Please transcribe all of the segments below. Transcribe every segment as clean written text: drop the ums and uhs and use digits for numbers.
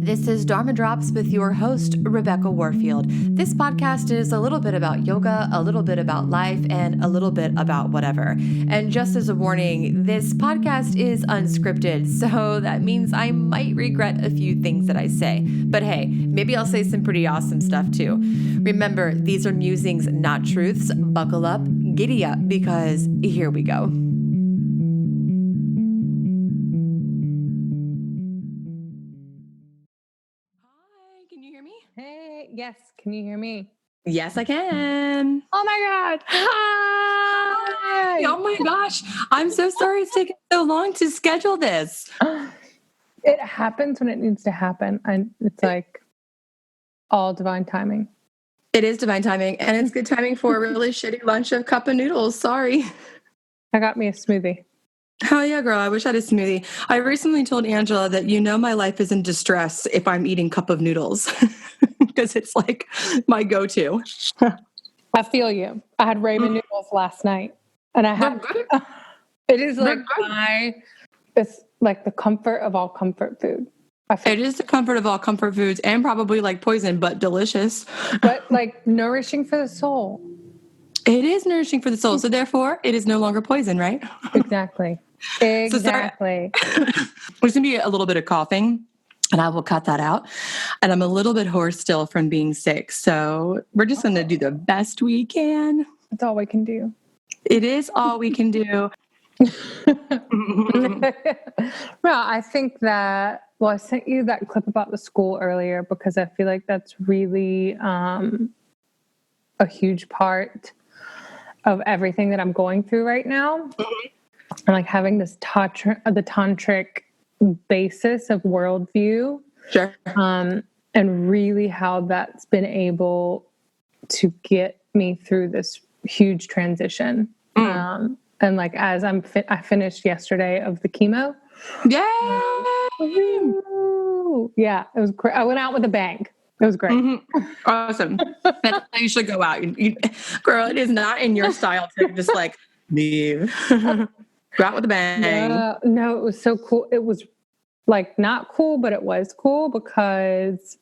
This is Dharma Drops with your host, Rebecca Warfield. This podcast is a little bit about yoga, a little bit about life, and a little bit about whatever. And just as a warning, this podcast is unscripted, so that means I might regret a few things that I say. But hey, maybe I'll say some pretty awesome stuff too. Remember, these are musings, not truths. Buckle up, giddy up, because here we go. Hey, yes. Can you hear me? Yes, I can. Oh my God. Hi. Oh my gosh. I'm so sorry it's taken so long to schedule this. It happens when it needs to happen. And it's like all divine timing. It is divine timing. And it's good timing for a really shitty lunch of cup of noodles. Sorry. I got me a smoothie. Hell yeah, girl. I wish I had a smoothie. I recently told Angela that my life is in distress if I'm eating cup of noodles. Because it's like my go-to. I feel you. I had ramen noodles last night, and I had. It is like it's like the comfort of all comfort food. It is the comfort of all comfort foods, and probably like poison, but delicious. But like nourishing for the soul. It is nourishing for the soul, so therefore it is no longer poison, right? Exactly. Exactly. There's gonna be a little bit of coughing. And I will cut that out. And I'm a little bit hoarse still from being sick. So we're just going to do the best we can. That's all we can do. It is all we can do. Well, I think that, I sent you that clip about the school earlier because I feel like that's really a huge part of everything that I'm going through right now. Mm-hmm. And like having this the tantric basis of worldview. Sure. And really how that's been able to get me through this huge transition. And like, as I finished yesterday of the chemo. Yeah, it was great. I went out with a bang. It was great. Mm-hmm. Awesome. That's how you should go out. Girl, it is not in your style to just like leave. Go out with a bang. No, it was so cool. It was like not cool, but it was cool because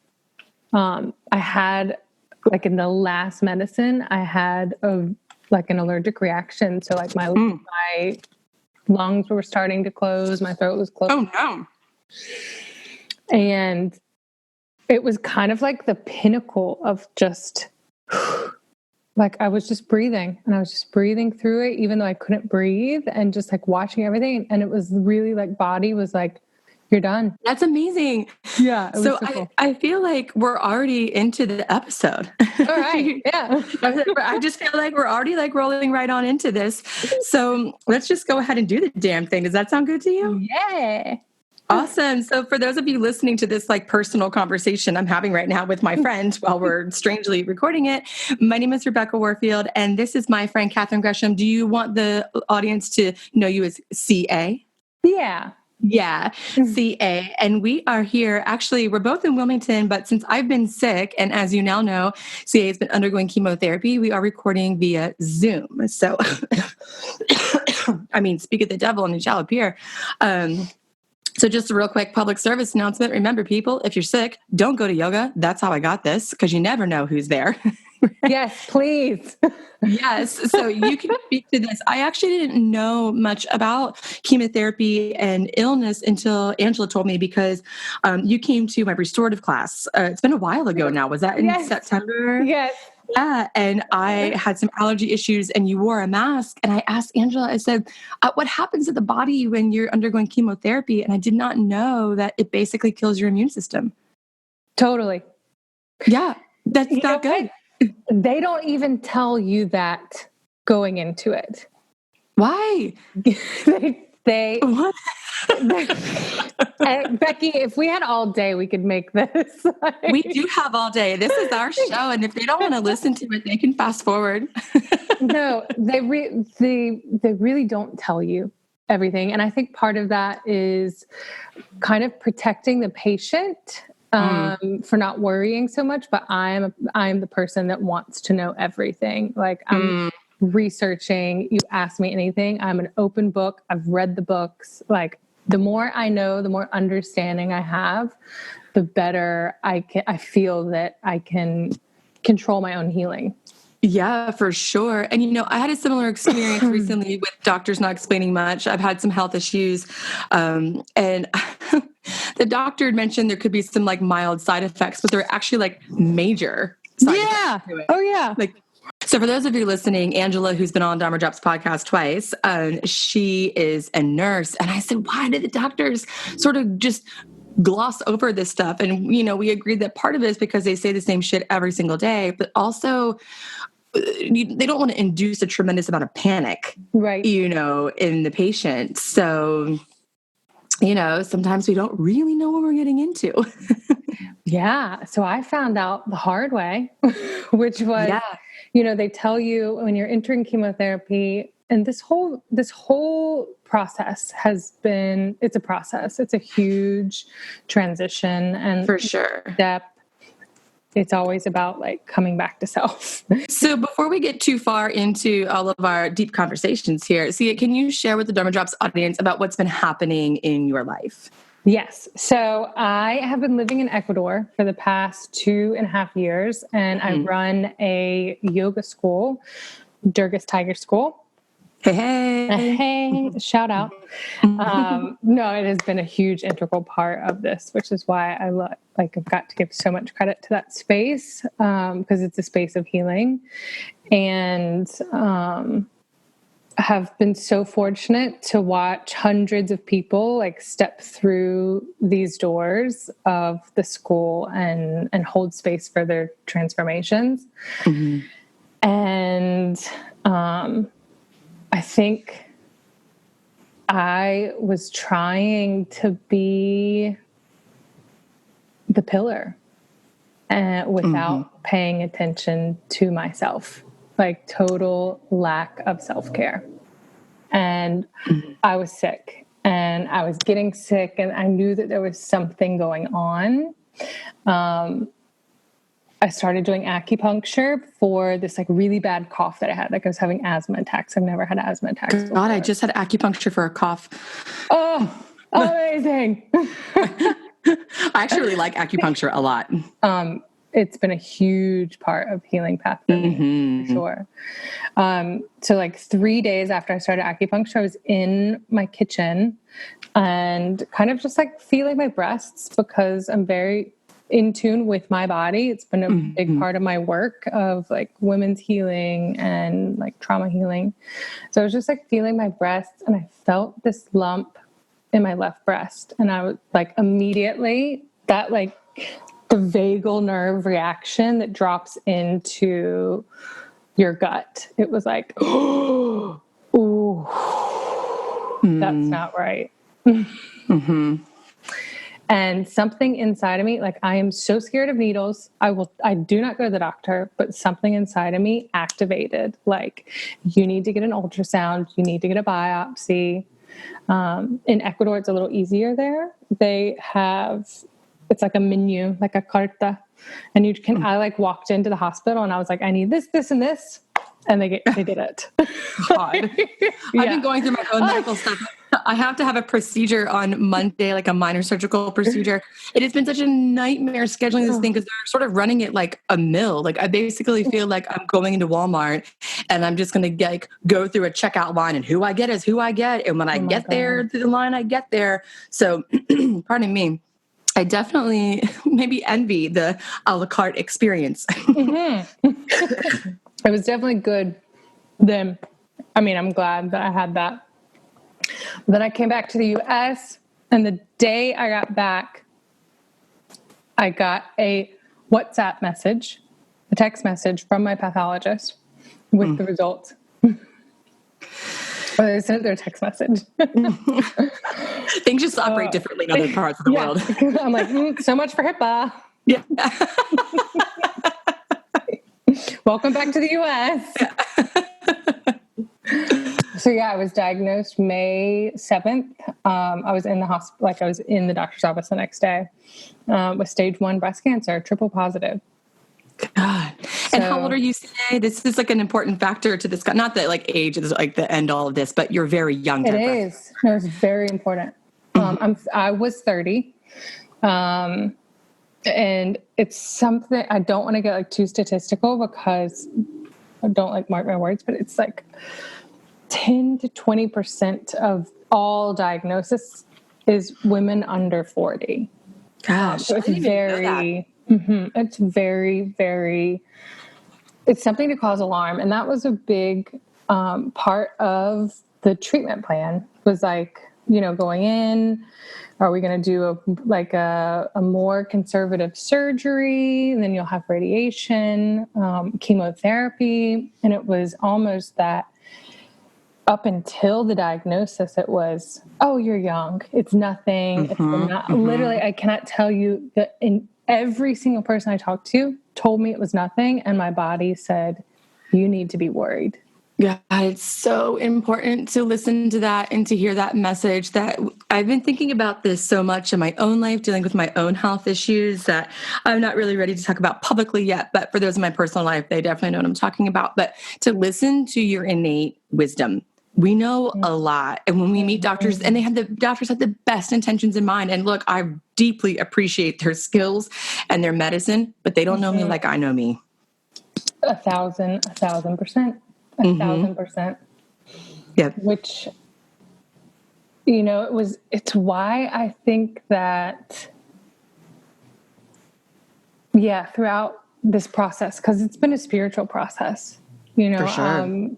I had like in the last medicine, I had an allergic reaction. So like my lungs were starting to close. My throat was closed. Oh no. And it was kind of like the pinnacle of just like I was just breathing and I was just breathing through it, even though I couldn't breathe, and just like watching everything. And it was really like body was like, you're done. That's amazing. Yeah. So cool. I feel like we're already into the episode. All right. Yeah. I just feel like we're already like rolling right on into this. So let's just go ahead and do the damn thing. Does that sound good to you? Yeah. Awesome. So for those of you listening to this like personal conversation I'm having right now with my friend while we're strangely recording it, my name is Rebecca Warfield and this is my friend Catherine Gresham. Do you want the audience to know you as CA? Yeah. Yeah, CA. And we are here. Actually, we're both in Wilmington, but since I've been sick, and as you now know, CA has been undergoing chemotherapy, we are recording via Zoom. So, I mean, speak of the devil and it shall appear. So just a real quick public service announcement. Remember, people, if you're sick, don't go to yoga. That's how I got this, because you never know who's there. Yes, please. Yes. So you can speak to this. I actually didn't know much about chemotherapy and illness until Angela told me, because you came to my restorative class. It's been a while ago now. Was that in September? Yes. Yeah. And I had some allergy issues and you wore a mask. And I asked Angela, I said, what happens to the body when you're undergoing chemotherapy? And I did not know that it basically kills your immune system. Totally. Yeah. That's not good. What? They don't even tell you that going into it. Why? they what? Becky, if we had all day, we could make this. We do have all day. This is our show. And if they don't want to listen to it, they can fast forward. No, they really don't tell you everything. And I think part of that is kind of protecting the patient for not worrying so much, but I am the person that wants to know everything. Like I'm researching, you ask me anything, I'm an open book. I've read the books, like the more I know, the more understanding I have, the better I feel that I can control my own healing. Yeah, for sure. And, I had a similar experience recently with doctors not explaining much. I've had some health issues. And the doctor had mentioned there could be some like mild side effects, but they're actually like major side effects to it. Oh, yeah. So for those of you listening, Angela, who's been on Dharma Drops podcast twice, she is a nurse. And I said, why did the doctors sort of just gloss over this stuff? And, we agreed that part of it is because they say the same shit every single day, but also they don't want to induce a tremendous amount of panic, right? In the patient. So, sometimes we don't really know what we're getting into. Yeah. So I found out the hard way, which was, they tell you when you're entering chemotherapy, and this whole process it's a process. It's a huge transition, and for sure. Step. It's always about like coming back to self. So before we get too far into all of our deep conversations here, Sia, can you share with the Dharma Drops audience about what's been happening in your life? Yes. So I have been living in Ecuador for the past 2.5 years, and I run a yoga school, Durga's Tiger School. Hey, shout out. No, it has been a huge integral part of this, which is why I've got to give so much credit to that space, because it's a space of healing, and have been so fortunate to watch hundreds of people like step through these doors of the school and hold space for their transformations. Mm-hmm. And I think I was trying to be the pillar without paying attention to myself, like total lack of self-care. And I was sick, and I was getting sick, and I knew that there was something going on. I started doing acupuncture for this like really bad cough that I had. Like I was having asthma attacks. I've never had asthma attacks before. God, I just had acupuncture for a cough. Oh, amazing. I actually really like acupuncture a lot. It's been a huge part of healing path for me, for sure. So like 3 days after I started acupuncture, I was in my kitchen and kind of just like feeling my breasts, because I'm very in tune with my body. It's been a big part of my work of like women's healing and like trauma healing. So I was just like feeling my breasts, and I felt this lump in my left breast. And I was like, immediately that like the vagal nerve reaction that drops into your gut. It was like, ooh, that's not right. And something inside of me, like I am so scared of needles. I do not go to the doctor, but something inside of me activated. Like, you need to get an ultrasound. You need to get a biopsy. In Ecuador, it's a little easier there. They have, it's like a menu, like a carta. And I like walked into the hospital and I was like, I need this, this, and this. And they did it. God. I've been going through my own medical stuff. I have to have a procedure on Monday, like a minor surgical procedure. It has been such a nightmare scheduling this thing, because they're sort of running it like a mill. Like I basically feel like I'm going into Walmart and I'm just going to go through a checkout line, and who I get is who I get. And when I get there through the line, I get there. So pardon me. I definitely maybe envy the a la carte experience. It was definitely good then. I mean, I'm glad that I had that. Then I came back to the US, and the day I got back, I got a WhatsApp message, a text message from my pathologist with the results. Or they sent their text message. Things just operate differently in other parts of the world. I'm like, so much for HIPAA. Yeah. Welcome back to the US. So I was diagnosed May 7th. I was in the hospital, like I was in the doctor's office the next day with stage 1 breast cancer, triple positive. God. And how old are you today? This is like an important factor to this. Not that like age is like the end all of this, but you're very young. It is. No, it's very important. I was 30. And it's something, I don't want to get like too statistical because I don't like mark my words, but it's like 10 to 20% of all diagnosis is women under 40. Gosh, So I it's didn't even know that. it's very, very, it's something to cause alarm. And that was a big part of the treatment plan was like, going in, are we going to do a more conservative surgery? And then you'll have radiation, chemotherapy. And it was almost that up until the diagnosis, it was, oh, you're young. It's nothing. Literally, I cannot tell you that in every single person I talked to told me it was nothing. And my body said, you need to be worried. Yeah, it's so important to listen to that and to hear that message. That I've been thinking about this so much in my own life, dealing with my own health issues that I'm not really ready to talk about publicly yet. But for those in my personal life, they definitely know what I'm talking about. But to listen to your innate wisdom. We know a lot. And when we meet doctors, and the doctors have the best intentions in mind. And look, I deeply appreciate their skills and their medicine, but they don't know me like I know me. 1,000%. 1,000%. Yep. Which, it's why I think that, throughout this process, because it's been a spiritual process, For sure.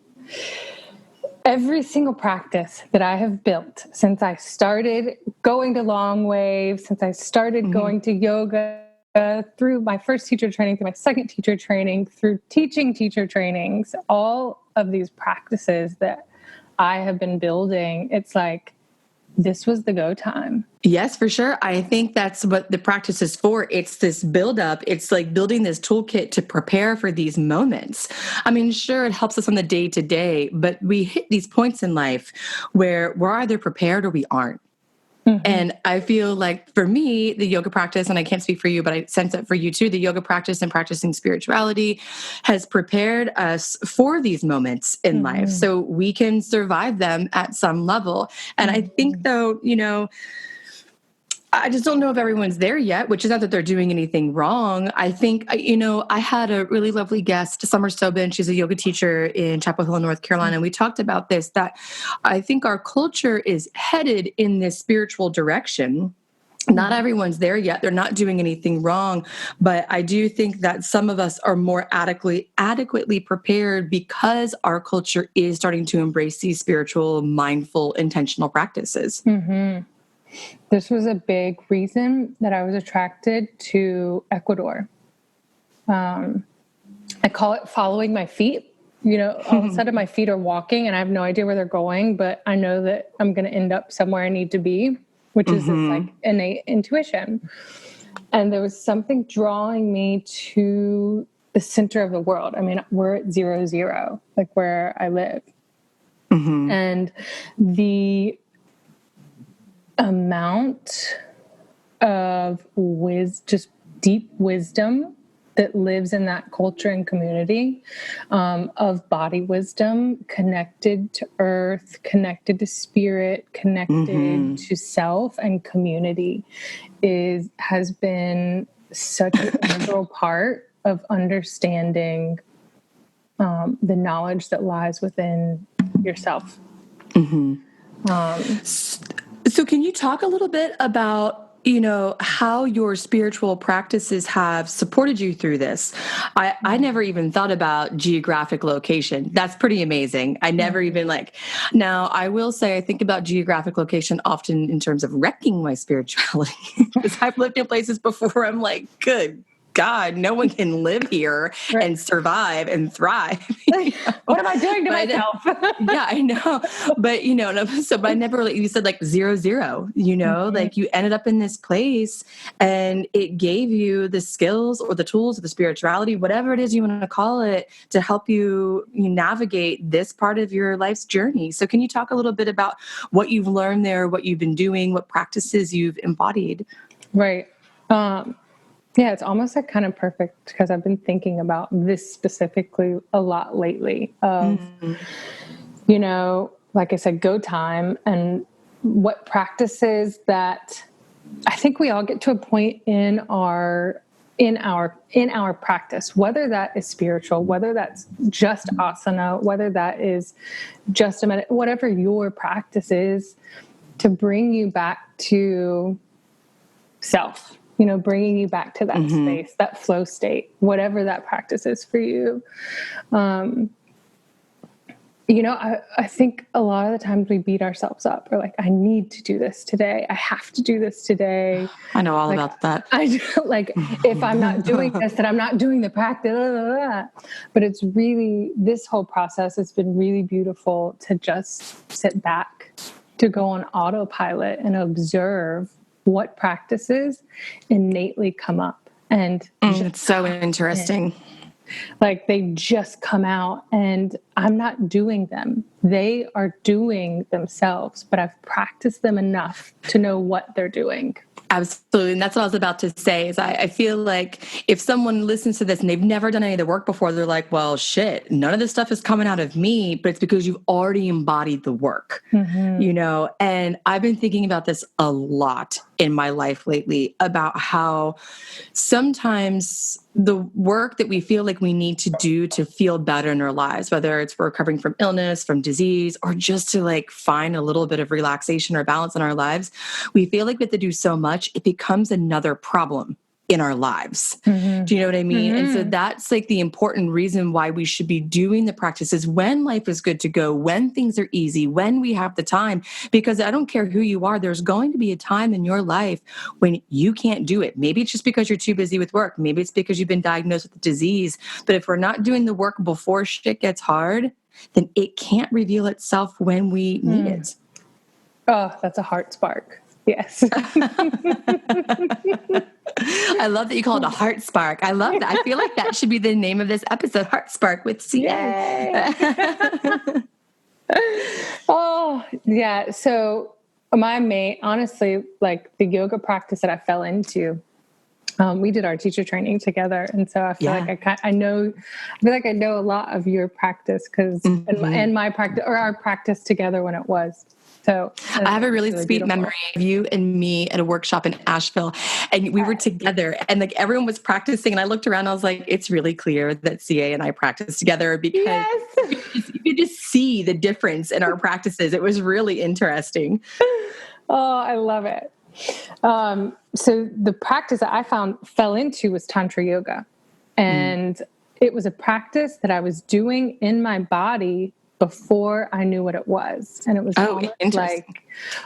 Every single practice that I have built since I started going to long wave, since I started going to yoga, through my first teacher training, through my second teacher training, through teaching teacher trainings, all of these practices that I have been building, it's like, this was the go time. Yes, for sure. I think that's what the practice is for. It's this buildup. It's like building this toolkit to prepare for these moments. I mean, sure, it helps us on the day to day, but we hit these points in life where we're either prepared or we aren't. And I feel like for me, the yoga practice, and I can't speak for you, but I sense it for you too, the yoga practice and practicing spirituality has prepared us for these moments in life so we can survive them at some level. And I think though, I just don't know if everyone's there yet, which is not that they're doing anything wrong. I think, I had a really lovely guest, Summer Sobin. She's a yoga teacher in Chapel Hill, North Carolina. And we talked about this, that I think our culture is headed in this spiritual direction. Not everyone's there yet. They're not doing anything wrong. But I do think that some of us are more adequately prepared because our culture is starting to embrace these spiritual, mindful, intentional practices. This was a big reason that I was attracted to Ecuador. I call it following my feet. All of a sudden my feet are walking and I have no idea where they're going, but I know that I'm going to end up somewhere I need to be, which is this like innate intuition. And there was something drawing me to the center of the world. I mean, we're at 0, like where I live. And the amount of just deep wisdom that lives in that culture and community, of body wisdom, connected to earth, connected to spirit, connected to self and community, has been such an integral part of understanding the knowledge that lies within yourself. So can you talk a little bit about, how your spiritual practices have supported you through this? I never even thought about geographic location. That's pretty amazing. I never even now I will say I think about geographic location often in terms of wrecking my spirituality because I've lived in places before I'm like, good God, no one can live here and survive and thrive. What am I doing to myself? Yeah, I know. But, but I never, you said 0, like you ended up in this place and it gave you the skills or the tools or the spirituality, whatever it is you want to call it, to help you navigate this part of your life's journey. So can you talk a little bit about what you've learned there, what you've been doing, what practices you've embodied? Right. Yeah, it's almost kind of perfect because I've been thinking about this specifically a lot lately of, like I said, go time. And what practices that I think we all get to a point in our practice, whether that is spiritual, whether that's just asana, whether that is just whatever your practice is, to bring you back to self, bringing you back to that space, that flow state, whatever that practice is for you. I think a lot of the times we beat ourselves up. We're like, I need to do this today. I have to do this today. I know all about that. If I'm not doing this, then I'm not doing the practice. Blah, blah, blah. But it's really, this whole process has been really beautiful to just sit back, to go on autopilot and observe what practices innately come up. And it's so interesting. Like they just come out and I'm not doing them. They are doing themselves, but I've practiced them enough to know what they're doing. Absolutely. And that's what I was about to say is I feel like if someone listens to this and they've never done any of the work before, they're like, well, shit, none of this stuff is coming out of me, but it's because you've already embodied the work, and I've been thinking about this a lot in my life lately about how sometimes the work that we feel like we need to do to feel better in our lives, whether it's for recovering from illness, from disease, or just to like find a little bit of relaxation or balance in our lives, we feel like we have to do so much, it becomes another problem in our lives. Do you know what I mean? And so that's like the important reason why we should be doing the practices when life is good to go, when things are easy, when we have the time, because I don't care who you are, there's going to be a time in your life when you can't do it. Maybe it's just because you're too busy with work. Maybe it's because you've been diagnosed with a disease. But if we're not doing the work before shit gets hard, then it can't reveal itself when we need it. Oh, that's a heart spark. Yes. I love that you call it a heart spark. I love that. I feel like that should be the name of this episode, Heart Spark with CA. Oh, yeah. So honestly, like the yoga practice that I fell into, we did our teacher training together. And so I feel like I know a lot of your practice and my practice, or our practice together when it was. So I have a really sweet beautiful memory of you and me at a workshop in Asheville, and we were together and like everyone was practicing, and I looked around and I was like, it's really clear that CA and I practice together because you could just see the difference in our practices. It was really interesting. Oh, I love it. So the practice that I fell into was Tantra yoga, and it was a practice that I was doing in my body before I knew what it was. And it was like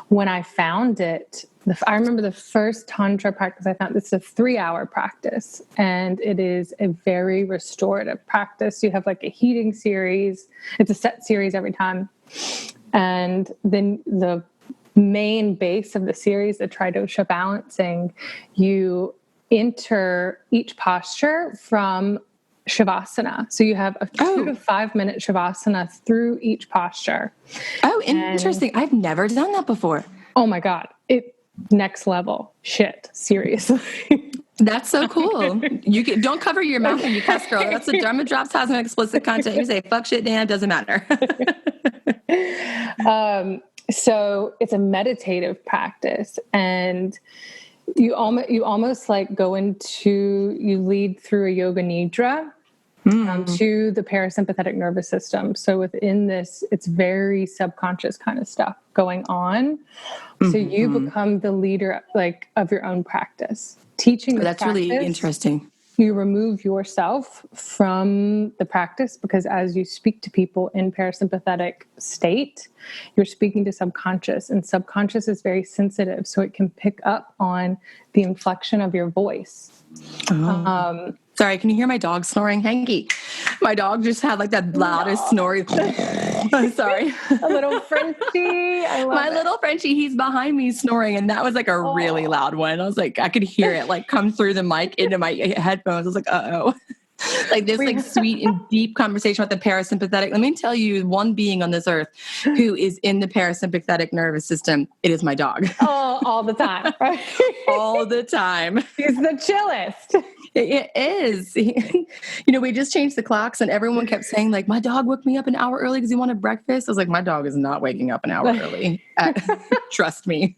when I found it, I remember the first Tantra practice I found. This is a 3-hour practice, and it is a very restorative practice. You have like a heating series. It's a set series every time. And then the main base of the series, the Tridosha balancing, you enter each posture from Shavasana. So you have a 2 to 5 minute Shavasana through each posture. Oh, interesting. I've never done that before. Oh my God. Next level shit. Seriously. That's so cool. You don't cover your mouth when you cuss, girl. That's what Dharma Drops has an explicit content. You say, fuck shit, damn, doesn't matter. So it's a meditative practice, and you almost like you lead through a yoga nidra to the parasympathetic nervous system. So within this, it's very subconscious kind of stuff going on. So you become the leader of your own practice. Teaching that's practice, really interesting. You remove yourself from the practice, because as you speak to people in parasympathetic state, you're speaking to subconscious, and subconscious is very sensitive. So it can pick up on the inflection of your voice. Sorry, can you hear my dog snoring? Hanky. My dog just had like that loudest snoring. I'm sorry. A little Frenchie. I love my little Frenchie, he's behind me snoring, and that was like a really loud one. I was like, I could hear it like come through the mic into my headphones. I was like, uh-oh. like this like sweet and deep conversation about the parasympathetic. Let me tell you, one being on this earth who is in the parasympathetic nervous system, it is my dog. Oh, all the time. Right? All the time. He's the chillest. It is. We just changed the clocks and everyone kept saying like, my dog woke me up an hour early because he wanted breakfast. I was like, my dog is not waking up an hour early. Trust me.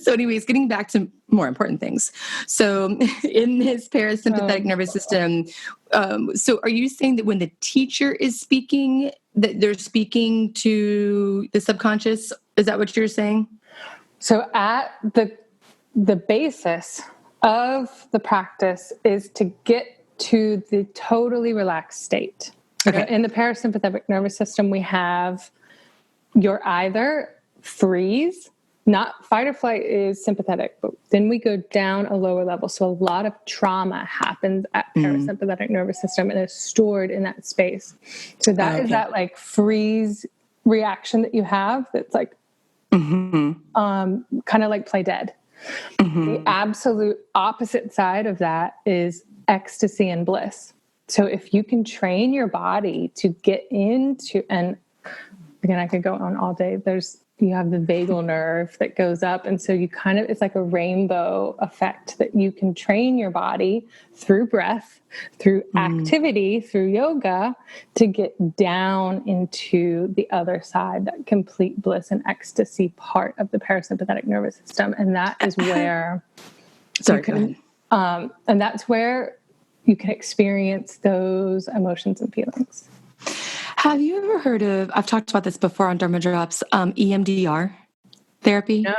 So anyways, getting back to more important things. So in this parasympathetic nervous system, so are you saying that when the teacher is speaking, that they're speaking to the subconscious? Is that what you're saying? So at the basis of the practice is to get to the totally relaxed state. Okay. In the parasympathetic nervous system, we have you're either freeze, not fight or flight is sympathetic, but then we go down a lower level. So a lot of trauma happens at parasympathetic nervous system and is stored in that space. So that is that like freeze reaction that you have. That's like, kind of like play dead. The absolute opposite side of that is ecstasy and bliss. So if you can train your body to get into, and again, I could go on all day. You have the vagal nerve that goes up. And so it's like a rainbow effect that you can train your body through breath, through activity, through yoga to get down into the other side, that complete bliss and ecstasy part of the parasympathetic nervous system. And that is where, and that's where you can experience those emotions and feelings. Have you ever heard of, I've talked about this before on Dharma Drops, EMDR therapy? No.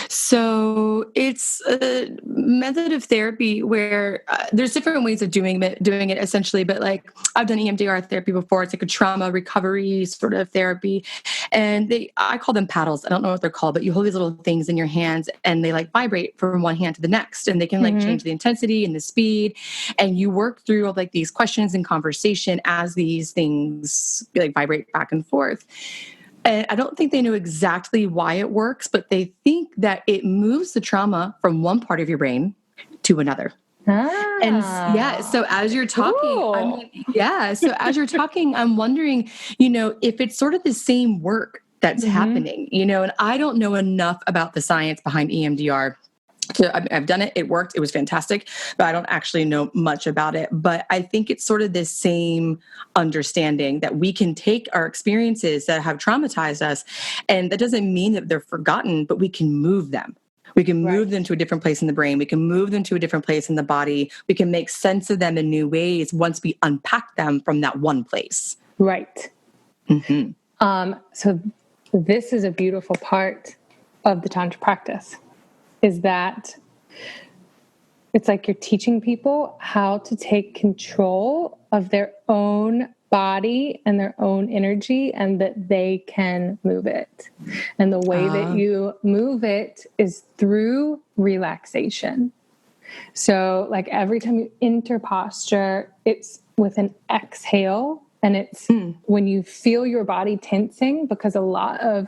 So it's a method of therapy where there's different ways of doing it essentially, but like I've done EMDR therapy before. It's like a trauma recovery sort of therapy. And I call them paddles. I don't know what they're called, but you hold these little things in your hands and they like vibrate from one hand to the next. And they can like change the intensity and the speed. And you work through like these questions and conversation as these things like vibrate back and forth. And I don't think they know exactly why it works, but they think that it moves the trauma from one part of your brain to another. And so as you're talking, as you're talking, I'm wondering, if it's sort of the same work that's happening, and I don't know enough about the science behind EMDR. So I've done it. It worked. It was fantastic, but I don't actually know much about it. But I think it's sort of this same understanding that we can take our experiences that have traumatized us, and that doesn't mean that they're forgotten, but we can move them. We can move them to a different place in the brain. We can move them to a different place in the body. We can make sense of them in new ways once we unpack them from that one place. Right. So this is a beautiful part of the Tantra practice. Is that it's like you're teaching people how to take control of their own body and their own energy and that they can move it. And the way that you move it is through relaxation. So like every time you enter posture, it's with an exhale. And it's when you feel your body tensing, because a lot of,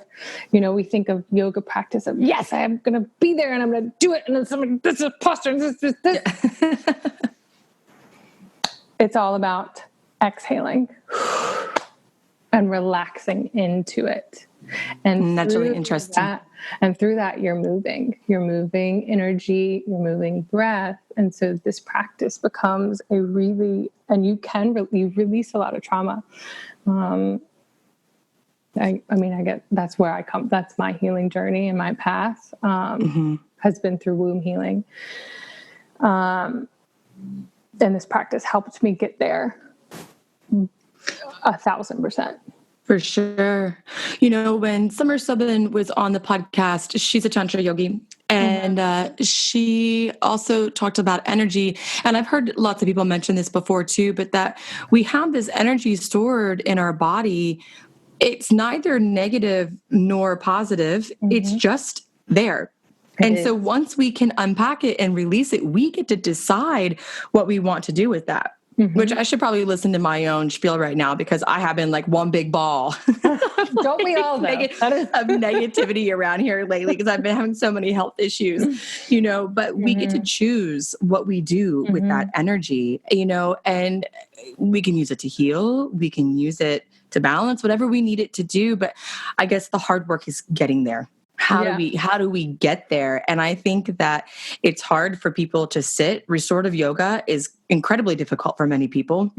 we think of yoga practice of, yes, I am going to be there and I'm going to do it. And then this is posture. And this. Yeah. It's all about exhaling and relaxing into it. And that's really interesting. Through that, you're moving energy, you're moving breath. And so this practice becomes you release a lot of trauma. I get, that's where I come. That's my healing journey and my path, has been through womb healing. And this practice helped me get there 1,000%. For sure. When Summer Subban was on the podcast, she's a Tantra yogi, and she also talked about energy. And I've heard lots of people mention this before too, but that we have this energy stored in our body. It's neither negative nor positive. It's just there. So once we can unpack it and release it, we get to decide what we want to do with that. which I should probably listen to my own spiel right now because I have been like one big ball Don't we all, though? of negativity around here lately because I've been having so many health issues, but we get to choose what we do with that energy, and we can use it to heal. We can use it to balance whatever we need it to do. But I guess the hard work is getting there. How do we get there? And I think that it's hard for people to sit. Restorative yoga is incredibly difficult for many people.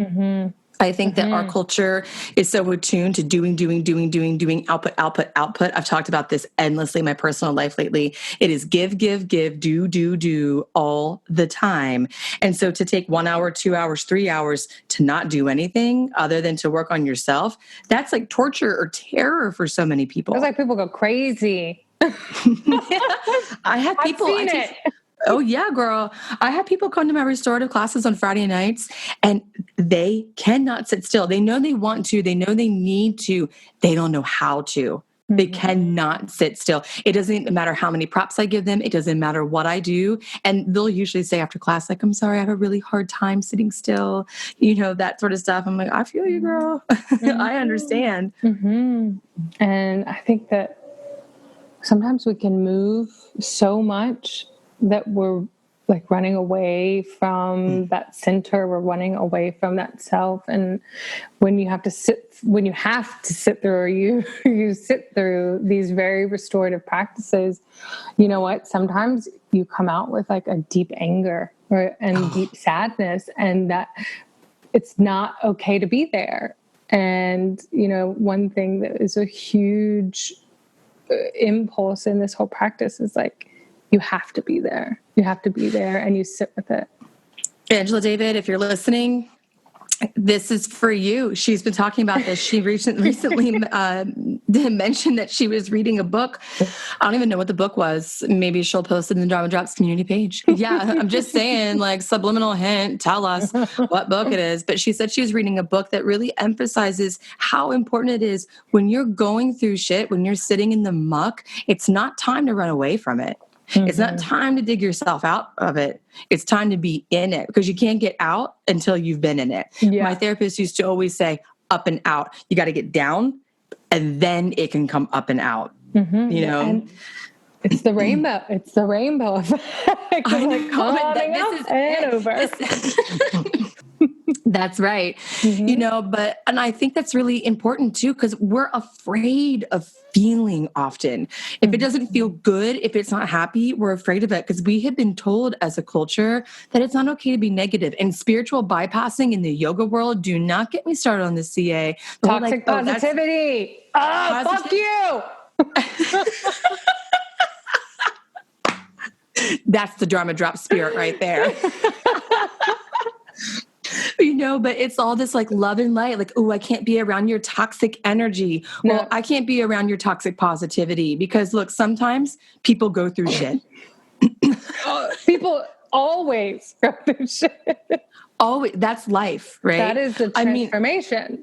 I think that our culture is so attuned to doing, output. I've talked about this endlessly in my personal life lately. It is give, do all the time. And so to take 1 hour, 2 hours, 3 hours to not do anything other than to work on yourself, that's like torture or terror for so many people. It's like people go crazy. I have people. I've seen it. Oh yeah, girl. I have people come to my restorative classes on Friday nights and they cannot sit still. They know they want to. They know they need to. They don't know how to. They cannot sit still. It doesn't matter how many props I give them. It doesn't matter what I do. And they'll usually say after class, like, I'm sorry, I have a really hard time sitting still, that sort of stuff. I'm like, I feel you, girl. I understand. And I think that sometimes we can move so much that we're like running away from that center. We're running away from that self. And when you have to sit through, or you sit through these very restorative practices, you know what? Sometimes you come out with like a deep anger and deep sadness, and that it's not okay to be there. And, one thing that is a huge impulse in this whole practice is like, you have to be there. You have to be there and you sit with it. Angela David, if you're listening, this is for you. She's been talking about this. She recently mentioned that she was reading a book. I don't even know what the book was. Maybe she'll post it in the Dharma Drops community page. Yeah, I'm just saying, like, subliminal hint, tell us what book it is. But she said she was reading a book that really emphasizes how important it is when you're going through shit, when you're sitting in the muck, it's not time to run away from it. It's not time to dig yourself out of it. It's time to be in it because you can't get out until you've been in it. Yeah. My therapist used to always say, up and out. You got to get down and then it can come up and out. And it's the rainbow. It's the rainbow effect. I know, this is and over. That's right. And I think that's really important too, because we're afraid of feeling often. If it doesn't feel good, if it's not happy, we're afraid of it because we have been told as a culture that it's not okay to be negative. And spiritual bypassing in the yoga world, do not get me started on the CA. Toxic positivity. Fuck you. That's the Dharma Drop spirit right there. But it's all this like love and light, like, oh, I can't be around your toxic energy. No. Well, I can't be around your toxic positivity because look, sometimes people go through shit. People always go through shit. Always. That's life, right? That is the transformation.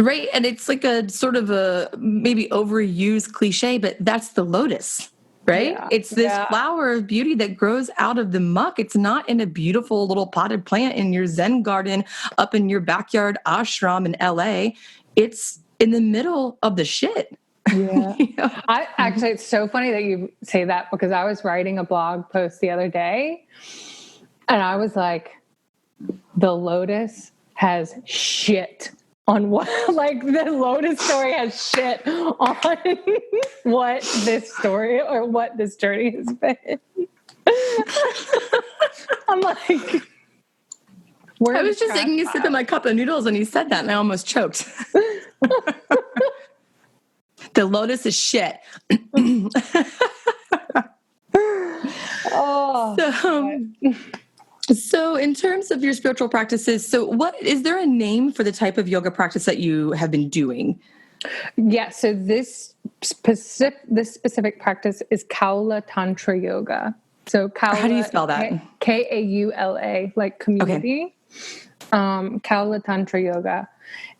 Right. And it's like a sort of a maybe overused cliche, but that's the lotus. Right? Yeah. It's this flower of beauty that grows out of the muck. It's not in a beautiful little potted plant in your Zen garden up in your backyard ashram in LA. It's in the middle of the shit. Yeah. It's so funny that you say that because I was writing a blog post the other day and I was like, the lotus has shit on what, like the lotus story has shit on what this story or what this journey has been. I'm like, I was just taking a sip of my cup of noodles and he said that and I almost choked. The lotus is shit. So in terms of your spiritual practices, what is there a name for the type of yoga practice that you have been doing? Yeah. So this specific practice is kaula Tantra yoga. So kaula, how do you spell that? Kaula, like community. Okay. Kaula Tantra yoga.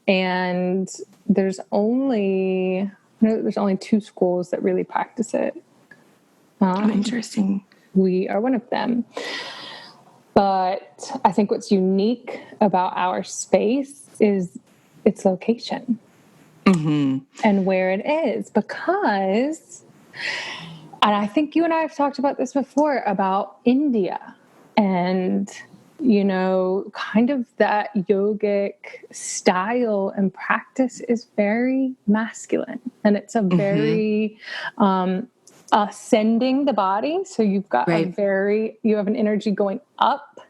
And there's only 2 schools that really practice it. Interesting. We are one of them. But I think what's unique about our space is its location and where it is, because, and I think you and I have talked about this before, about India and, you know, kind of that yogic style and practice is very masculine, and it's a very ascending the body. So you've got you have an energy going up,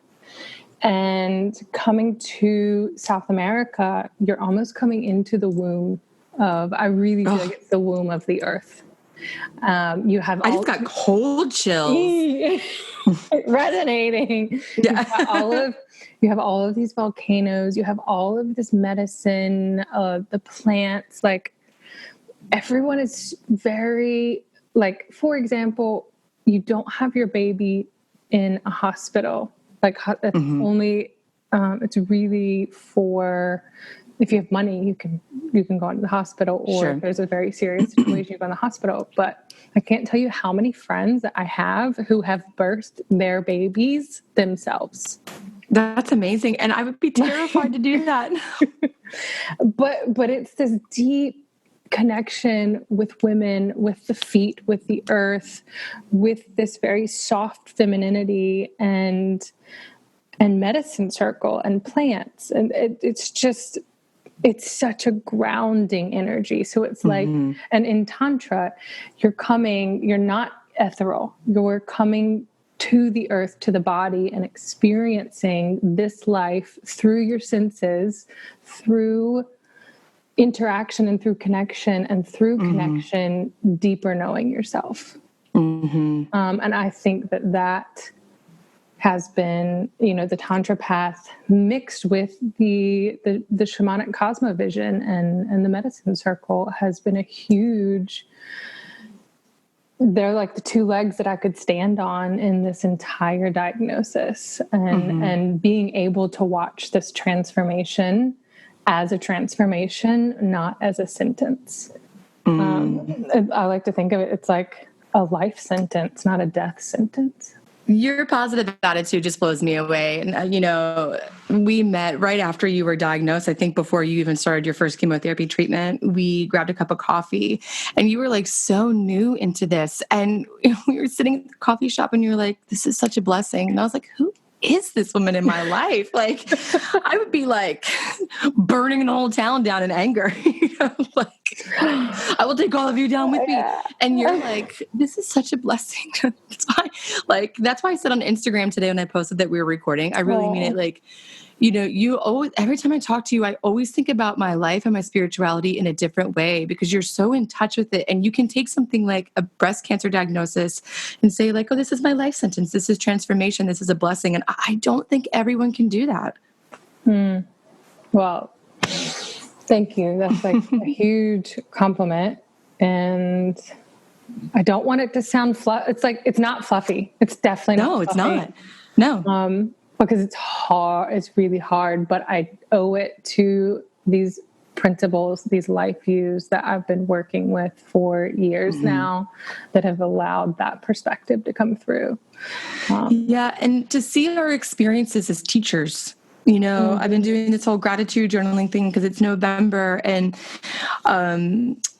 and coming to South America, you're almost coming into the womb of, I really feel like it's the womb of the earth. You have I just got cold chills. Resonating. Yeah. You have all of these volcanoes. You have all of this medicine, the plants. Like, everyone is very, like, for example, you don't have your baby in a hospital. Like, that's only, it's really for, if you have money, you can go into the hospital, or if there's a very serious situation, you go in the hospital. But I can't tell you how many friends that I have who have birthed their babies themselves. That's amazing. And I would be terrified to do that. But it's this deep connection with women, with the feet, with the earth, with this very soft femininity and medicine circle and plants. And it's such a grounding energy. So it's like, and in Tantra, you're not ethereal. You're coming to the earth, to the body, and experiencing this life through your senses, through interaction and through connection, and through connection, deeper knowing yourself. And I think that has been, you know, the Tantra path mixed with the shamanic cosmovision and the medicine circle has been a huge, they're like the two legs that I could stand on in this entire diagnosis, and being able to watch this transformation as a transformation, not as a sentence. I like to think of it, it's like a life sentence, not a death sentence. Your positive attitude just blows me away. And, you know, we met right after you were diagnosed. I think before you even started your first chemotherapy treatment, we grabbed a cup of coffee, and you were like so new into this. And we were sitting at the coffee shop, and you were like, this is such a blessing. And I was like, who is this woman in my life? Like, I would be like burning the whole town down in anger. You know, like, I will take all of you down with me. And you're like, this is such a blessing. That's why I said on Instagram today when I posted that we were recording, I really mean it. Like, you know, you always, every time I talk to you, I always think about my life and my spirituality in a different way, because you're so in touch with it. And you can take something like a breast cancer diagnosis and say like, oh, this is my life sentence. This is transformation. This is a blessing. And I don't think everyone can do that. Well, thank you. That's like a huge compliment. And I don't want it to sound it's like, it's not fluffy. It's definitely not fluffy. No, it's not. No. Because it's hard. It's really hard, but I owe it to these principles, these life views that I've been working with for years now, that have allowed that perspective to come through. And to see our experiences as teachers. You know, I've been doing this whole gratitude journaling thing because it's November, and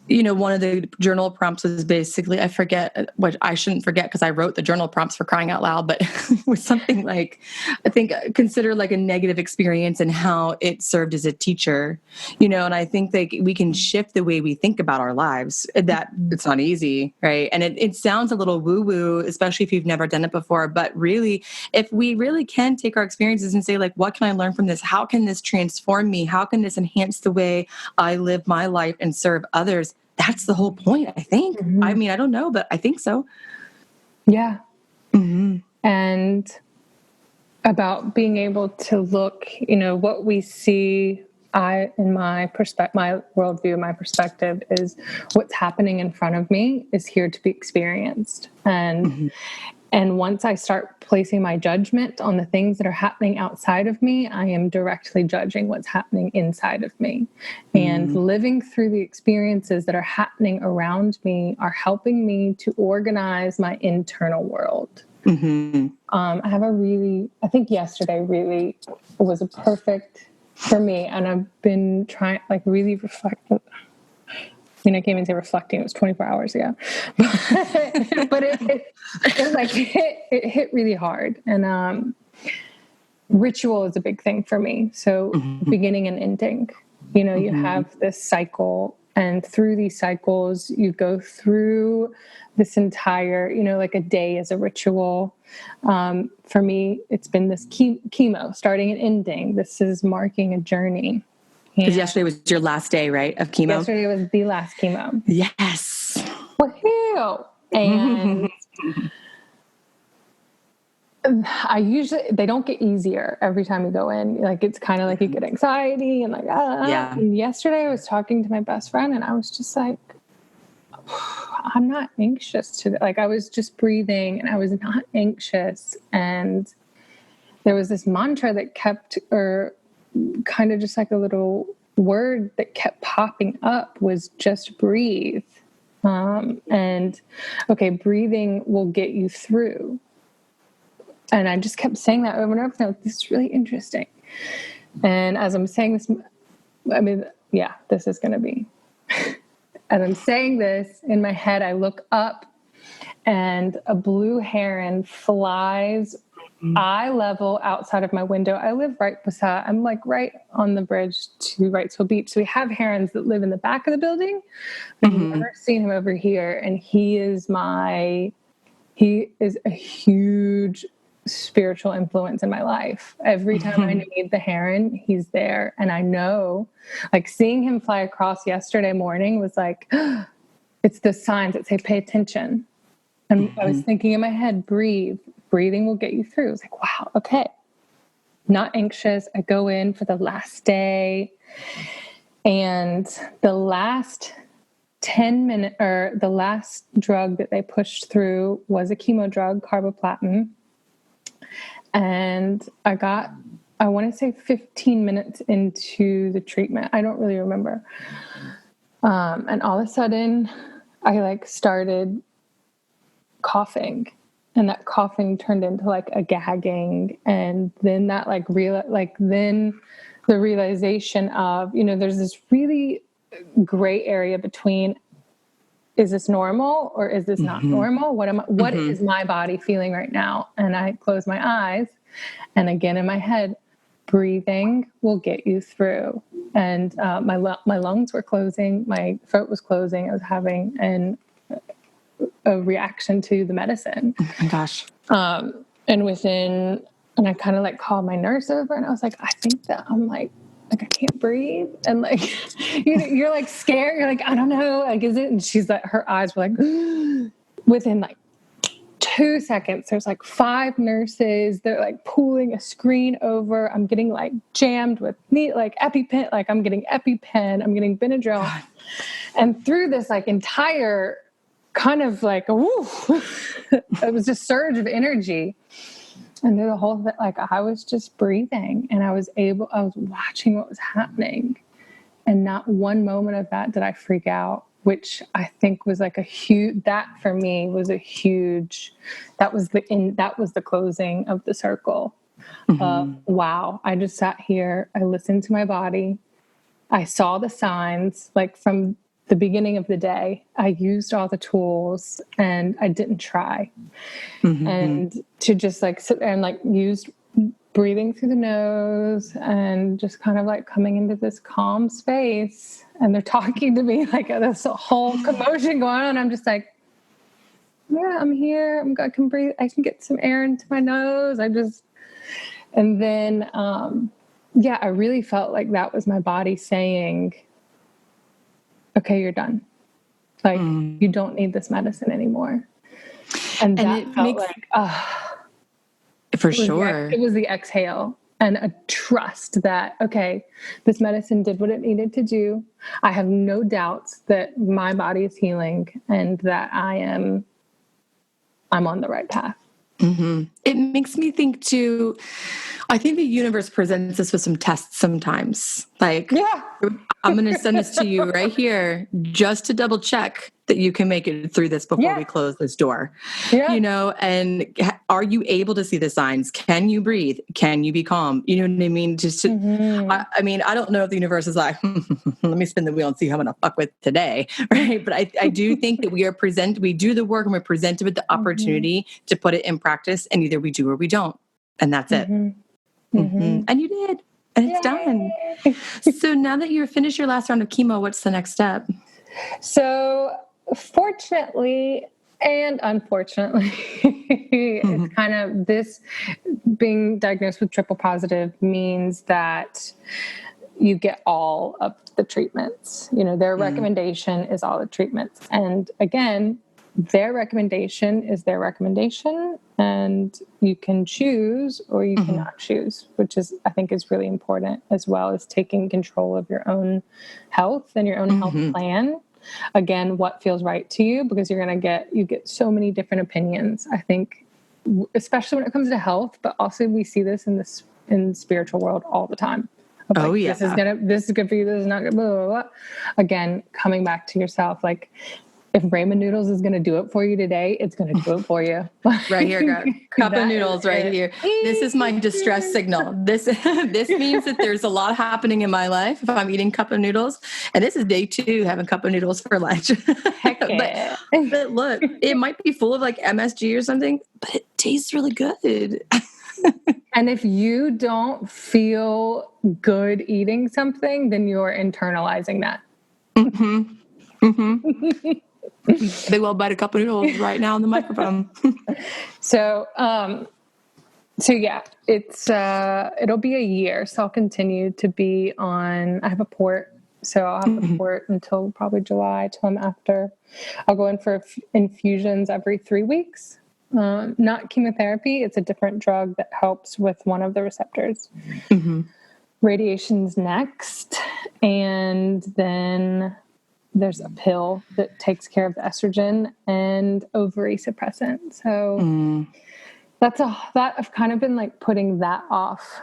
you know, one of the journal prompts was basically, I forget what, I shouldn't forget because I wrote the journal prompts, for crying out loud, but it was something like, I think, consider like a negative experience and how it served as a teacher, you know, and I think like we can shift the way we think about our lives. That it's not easy, right? And it sounds a little woo-woo, especially if you've never done it before, but really, if we really can take our experiences and say like, what can I learn from this? How can this transform me? How can this enhance the way I live my life and serve others? That's the whole point, I think. I mean, I don't know, but I think so. Yeah. And about being able to look, you know, what we see, in my worldview, my perspective is what's happening in front of me is here to be experienced. And once I start placing my judgment on the things that are happening outside of me, I am directly judging what's happening inside of me. And living through the experiences that are happening around me are helping me to organize my internal world. I have I think yesterday really was a perfect for me. And I've been trying, like, really reflect. I mean, I can't even say reflecting. It was 24 hours ago, but it hit really hard. And, ritual is a big thing for me. So beginning and ending, you have this cycle, and through these cycles, you go through this entire, like a day is a ritual. For me, it's been this chemo starting and ending. This is marking a journey. Because yesterday was your last day, right, of chemo? Yesterday was the last chemo. Yes. Woohoo! And they don't get easier every time you go in. Like, it's kind of like you get anxiety and like, Yeah. And yesterday I was talking to my best friend and I was just like, I'm not anxious today. Like, I was just breathing and I was not anxious. And there was this mantra that or kind of just like a little word that kept popping up, was just breathe. And okay, breathing will get you through. And I just kept saying that over and over. Like, this is really interesting. And as I'm saying this, I mean, yeah, this is going to be. As I'm saying this in my head, I look up and a blue heron flies eye level outside of my window. I live I'm like right on the bridge to Wrightsville Beach. So we have herons that live in the back of the building. I've never seen him over here. And he is a huge spiritual influence in my life. Every time I need the heron, he's there. And I know, like, seeing him fly across yesterday morning was like, it's the signs that say, pay attention. And I was thinking in my head, breathe. Breathing will get you through. I was like, wow, okay. Not anxious. I go in for the last day. And the last 10 minutes, or the last drug that they pushed through was a chemo drug, carboplatin. And I want to say 15 minutes into the treatment. I don't really remember. And all of a sudden I started coughing, and that coughing turned into like a gagging. And then that then the realization of, there's this really gray area between, is this normal or is this not normal? What is my body feeling right now? And I close my eyes, and again in my head, breathing will get you through. And my lungs were closing, my throat was closing. I was having a reaction to the medicine. Oh my gosh. And I kind of called my nurse over, and I was like, I think that I'm like I can't breathe. And you're scared. You're like, I don't know. Is it? And she's like, her eyes were within 2 seconds, there's 5 nurses. They're pulling a screen over. I'm getting jammed with EpiPen. I'm getting EpiPen. I'm getting Benadryl. God. And through this entire kind of it was just surge of energy. And through the whole thing, I was just breathing, and I was watching what was happening. And not one moment of that did I freak out, which I think was that for me was a huge, that was the closing of the circle. Wow. I just sat here. I listened to my body. I saw the signs, from the beginning of the day. I used all the tools, and I didn't try. And to just sit there and use breathing through the nose, and just kind of coming into this calm space. And they're talking to me this whole commotion going on. I'm just yeah, I'm here. I can breathe. I can get some air into my nose. And then, I really felt like that was my body saying, okay, you're done. You don't need this medicine anymore. And that it felt for sure. It was the exhale and a trust that, okay, this medicine did what it needed to do. I have no doubts that my body is healing, and that I'm on the right path. It makes me think too, I think the universe presents us with some tests sometimes. Like, Yeah. I'm going to send this to you right here just to double check that you can make it through this before we close this door. Yeah. You know, and are you able to see the signs? Can you breathe? Can you be calm? You know what I mean? Just to, I mean, I don't know if the universe is like, let me spin the wheel and see how I'm going to fuck with today. Right. But I do think that we do the work and we're presented with the opportunity to put it in practice, and either we do or we don't. And that's it. And you did. And it's done. So now that you're finished your last round of chemo, what's the next step? So fortunately and unfortunately, it's kind of this being diagnosed with triple positive means that you get all of the treatments. You know, their recommendation is all the treatments. And again, their recommendation is their recommendation, and you can choose or you cannot choose, which is, I think, is really important, as well as taking control of your own health and your own health plan. Again, what feels right to you, because you get so many different opinions, I think, especially when it comes to health, but also we see this in the spiritual world all the time. Like, this is good for you, this is not good, blah, blah, blah. Again, coming back to yourself, like, if ramen noodles is going to do it for you today, it's going to do it for you. Right here, girl. Cup of noodles right here. This is my distress signal. This means that there's a lot happening in my life if I'm eating cup of noodles. And this is day 2, having cup of noodles for lunch. Heck yeah. but look, it might be full of like MSG or something, but it tastes really good. And if you don't feel good eating something, then you're internalizing that. Big old bite of cup of noodles right now in the microphone. So yeah, it's it'll be a year. So I'll continue to be on. I have a port, so I'll have a port until probably July, till I'm after. I'll go in for infusions every 3 weeks. Not chemotherapy. It's a different drug that helps with one of the receptors. Radiation's next, and then there's a pill that takes care of the estrogen and ovary suppressant. So that I've kind of been like putting that off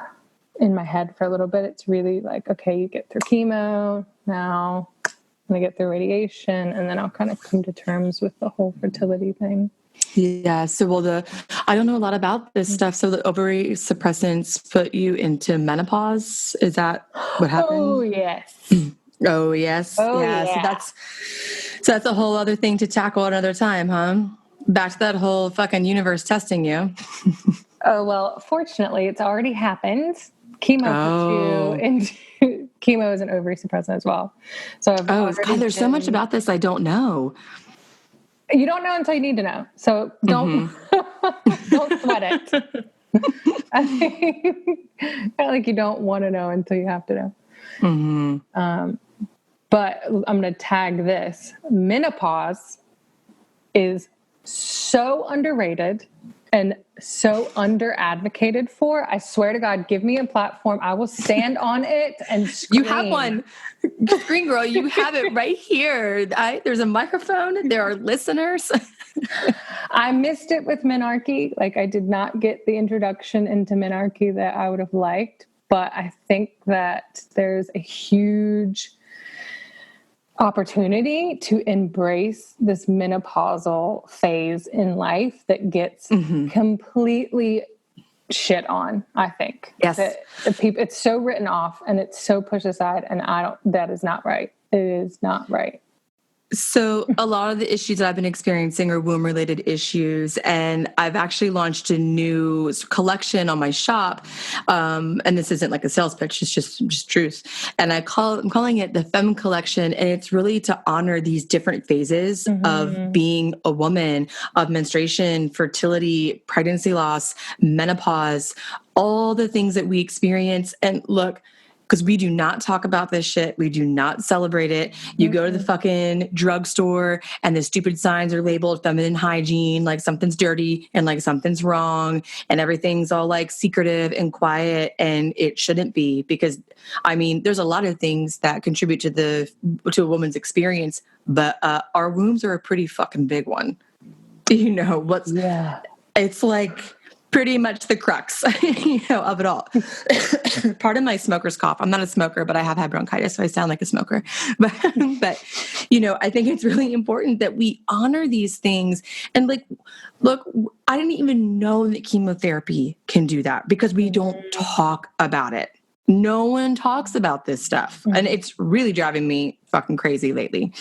in my head for a little bit. It's really like, okay, you get through chemo, now I'm going to get through radiation, and then I'll kind of come to terms with the whole fertility thing. Yeah. So, I don't know a lot about this stuff. So the ovary suppressants put you into menopause. Is that what happened? Oh, yes. Oh, yes. Yeah. So that's a whole other thing to tackle another time, huh? Back to that whole fucking universe testing you. Oh, well, fortunately, it's already happened. Chemo chemo is an ovary suppressant as well. So there's so much about this I don't know. You don't know until you need to know. So don't don't sweat it. I think like you don't want to know until you have to know. But I'm going to tag this. Menopause is so underrated and so under advocated for. I swear to God, give me a platform. I will stand on it and scream. You have one. Screen girl, you have it right here. There's a microphone. There are listeners. I missed it with Menarche. Like, I did not get the introduction into Menarche that I would have liked. But I think that there's a huge opportunity to embrace this menopausal phase in life that gets completely shit on, I think. Yes. It's so written off and it's so pushed aside, and that is not right. It is not right. So a lot of the issues that I've been experiencing are womb-related issues, and I've actually launched a new collection on my shop. And this isn't like a sales pitch; it's just truth. And I'm calling it the Femme Collection, and it's really to honor these different phases of being a woman, of menstruation, fertility, pregnancy loss, menopause, all the things that we experience. And look, because we do not talk about this shit. We do not celebrate it. You go to the fucking drugstore and the stupid signs are labeled feminine hygiene, like something's dirty and like something's wrong and everything's all like secretive and quiet, and it shouldn't be, because I mean, there's a lot of things that contribute to a woman's experience, but our wombs are a pretty fucking big one. You know, it's like pretty much the crux, of it all. Pardon my smoker's cough. I'm not a smoker, but I have had bronchitis, so I sound like a smoker. But, I think it's really important that we honor these things. And look, I didn't even know that chemotherapy can do that because we don't talk about it. No one talks about this stuff. And it's really driving me fucking crazy lately.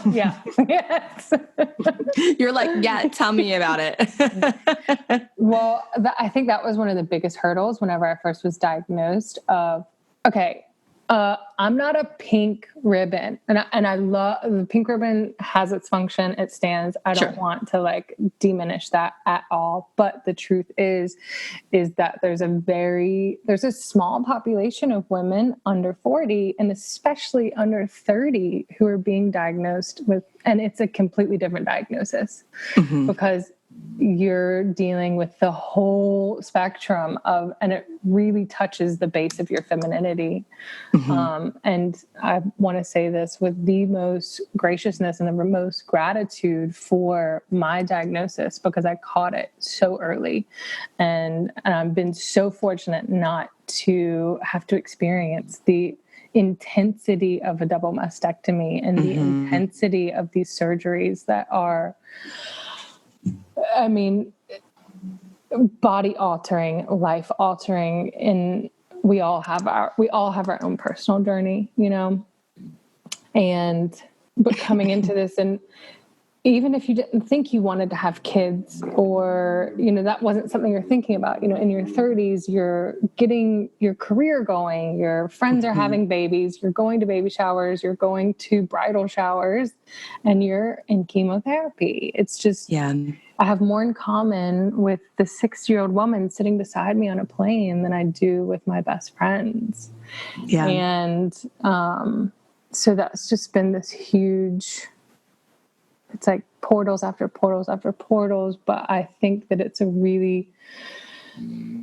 Yeah. Yes. You're like, yeah, tell me about it. Well, I think that was one of the biggest hurdles whenever I first was diagnosed of, okay, I'm not a pink ribbon. And I love the pink ribbon has its function. It stands. I don't want to diminish that at all. But the truth is that there's a small population of women under 40 and especially under 30 who are being diagnosed with, and it's a completely different diagnosis because you're dealing with the whole spectrum and it really touches the base of your femininity. And I want to say this with the most graciousness and the most gratitude for my diagnosis because I caught it so early. And I've been so fortunate not to have to experience the intensity of a double mastectomy and the intensity of these surgeries that are, body altering, life altering, and we all have our own personal journey, but coming into this, and even if you didn't think you wanted to have kids or, that wasn't something you're thinking about, in your 30s, you're getting your career going, your friends are having babies, you're going to baby showers, you're going to bridal showers, and you're in chemotherapy. It's just, I have more in common with the 60-year-old woman sitting beside me on a plane than I do with my best friends. Yeah. And so that's just been this huge, it's like portals after portals after portals, but I think that it's a really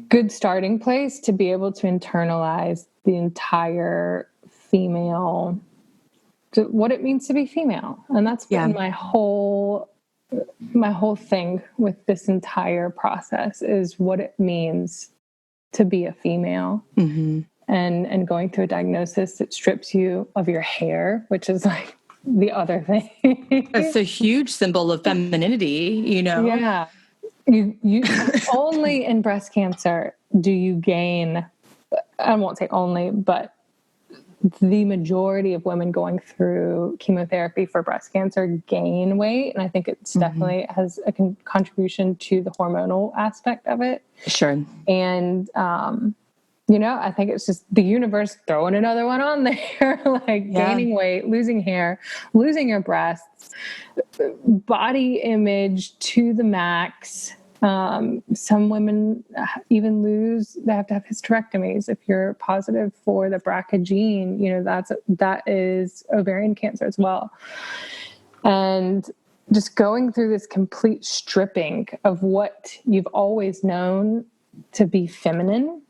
good starting place to be able to internalize the entire female, what it means to be female. And that's been my whole thing with this entire process is what it means to be a female. And going through a diagnosis that strips you of your hair, which is like the other thing. It's a huge symbol of femininity, Yeah. You only in breast cancer do you gain, I won't say only, but the majority of women going through chemotherapy for breast cancer gain weight. And I think it's definitely has a contribution to the hormonal aspect of it. Sure. And, I think it's just the universe throwing another one on there, gaining weight, losing hair, losing your breasts, body image to the max. Some women even they have to have hysterectomies. If you're positive for the BRCA gene, that is ovarian cancer as well. And just going through this complete stripping of what you've always known to be feminine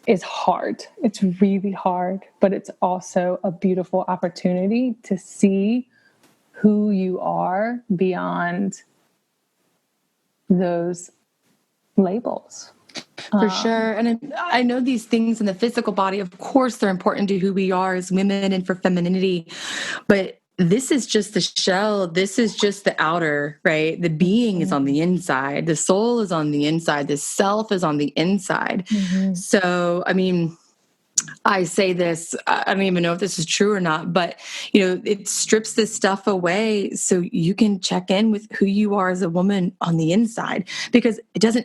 is hard. It's really hard, but it's also a beautiful opportunity to see who you are beyond those labels. For sure. And I know these things in the physical body, of course, they're important to who we are as women and for femininity, but this is just the shell. This is just the outer, right? The being is on the inside. The soul is on the inside. The self is on the inside. So, I say this, I don't even know if this is true or not, but, it strips this stuff away so you can check in with who you are as a woman on the inside, because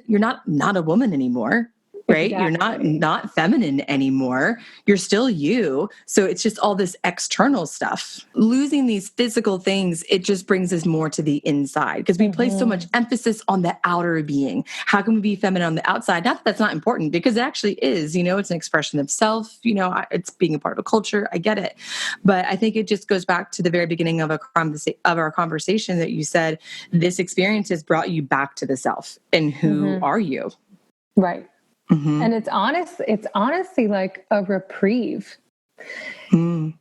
you're not a woman anymore. Right? Exactly. You're not feminine anymore. You're still you. So it's just all this external stuff. Losing these physical things, it just brings us more to the inside because we place so much emphasis on the outer being. How can we be feminine on the outside? Not that that's not important, because it actually is, it's an expression of self, it's being a part of a culture. I get it. But I think it just goes back to the very beginning of our conversation that you said, this experience has brought you back to the self and who are you? Right. And it's honestly like a reprieve. Once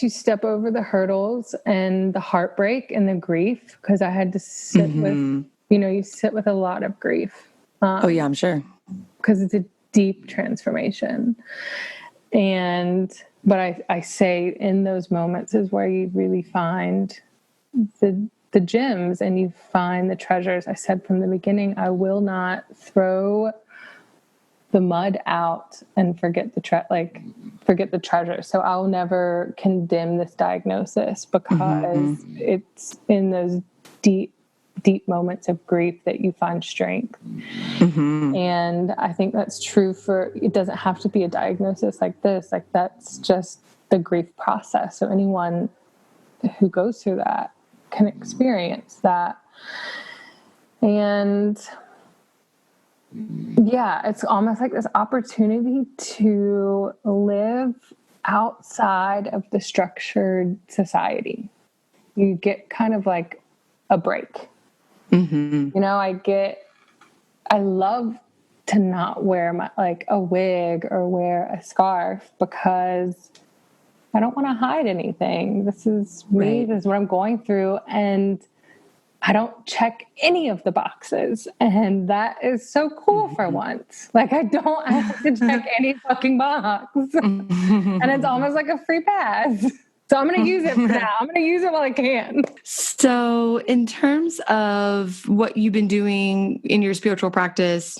you step over the hurdles and the heartbreak and the grief, because I had to sit with you sit with a lot of grief. Oh yeah, I'm sure. Because it's a deep transformation. But I say in those moments is where you really find the gems and you find the treasures. I said from the beginning, I will not throw the mud out and forget the treasure. So I'll never condemn this diagnosis because it's in those deep moments of grief that you find strength. And I think that's true it doesn't have to be a diagnosis like this. Like that's just the grief process. So anyone who goes through that can experience that. And yeah, it's almost like this opportunity to live outside of the structured society. You get kind of like a break. I love to not wear a wig or wear a scarf because I don't want to hide anything. This is me. Right. This is what I'm going through. And I don't check any of the boxes. And that is so cool for once. Like I don't have to check any fucking box. And it's almost like a free pass. So I'm going to use it for now. I'm going to use it while I can. So in terms of what you've been doing in your spiritual practice,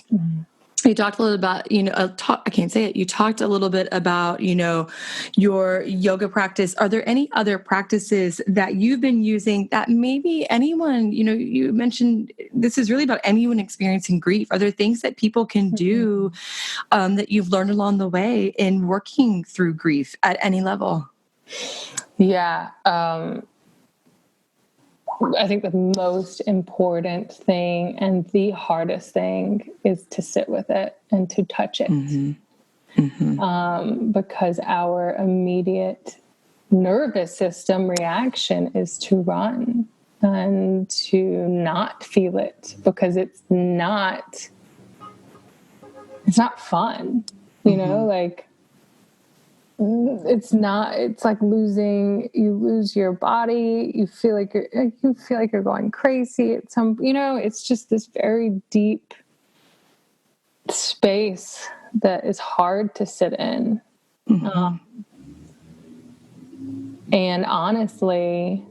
you talked a little about, I can't say it. You talked a little bit about, your yoga practice. Are there any other practices that you've been using that maybe anyone, you mentioned this is really about anyone experiencing grief. Are there things that people can do that you've learned along the way in working through grief at any level? Yeah. I think the most important thing and the hardest thing is to sit with it and to touch it. Because our immediate nervous system reaction is to run and to not feel it because it's not fun, it's like you lose your body. You feel like you're going crazy at it's just this very deep space that is hard to sit in. And honestly,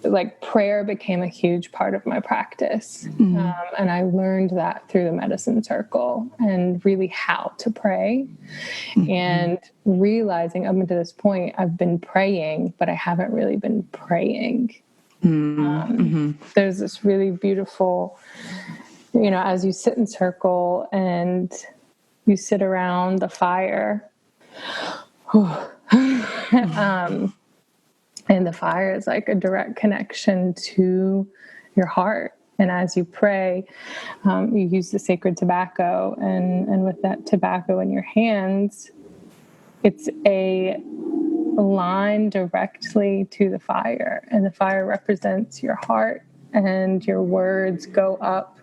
like prayer became a huge part of my practice. And I learned that through the medicine circle and really how to pray and realizing up until this point, I've been praying, but I haven't really been praying. There's this really beautiful, as you sit in circle and you sit around the fire, and the fire is like a direct connection to your heart. And as you pray, you use the sacred tobacco. And with that tobacco in your hands, it's a line directly to the fire. And the fire represents your heart. And your words go up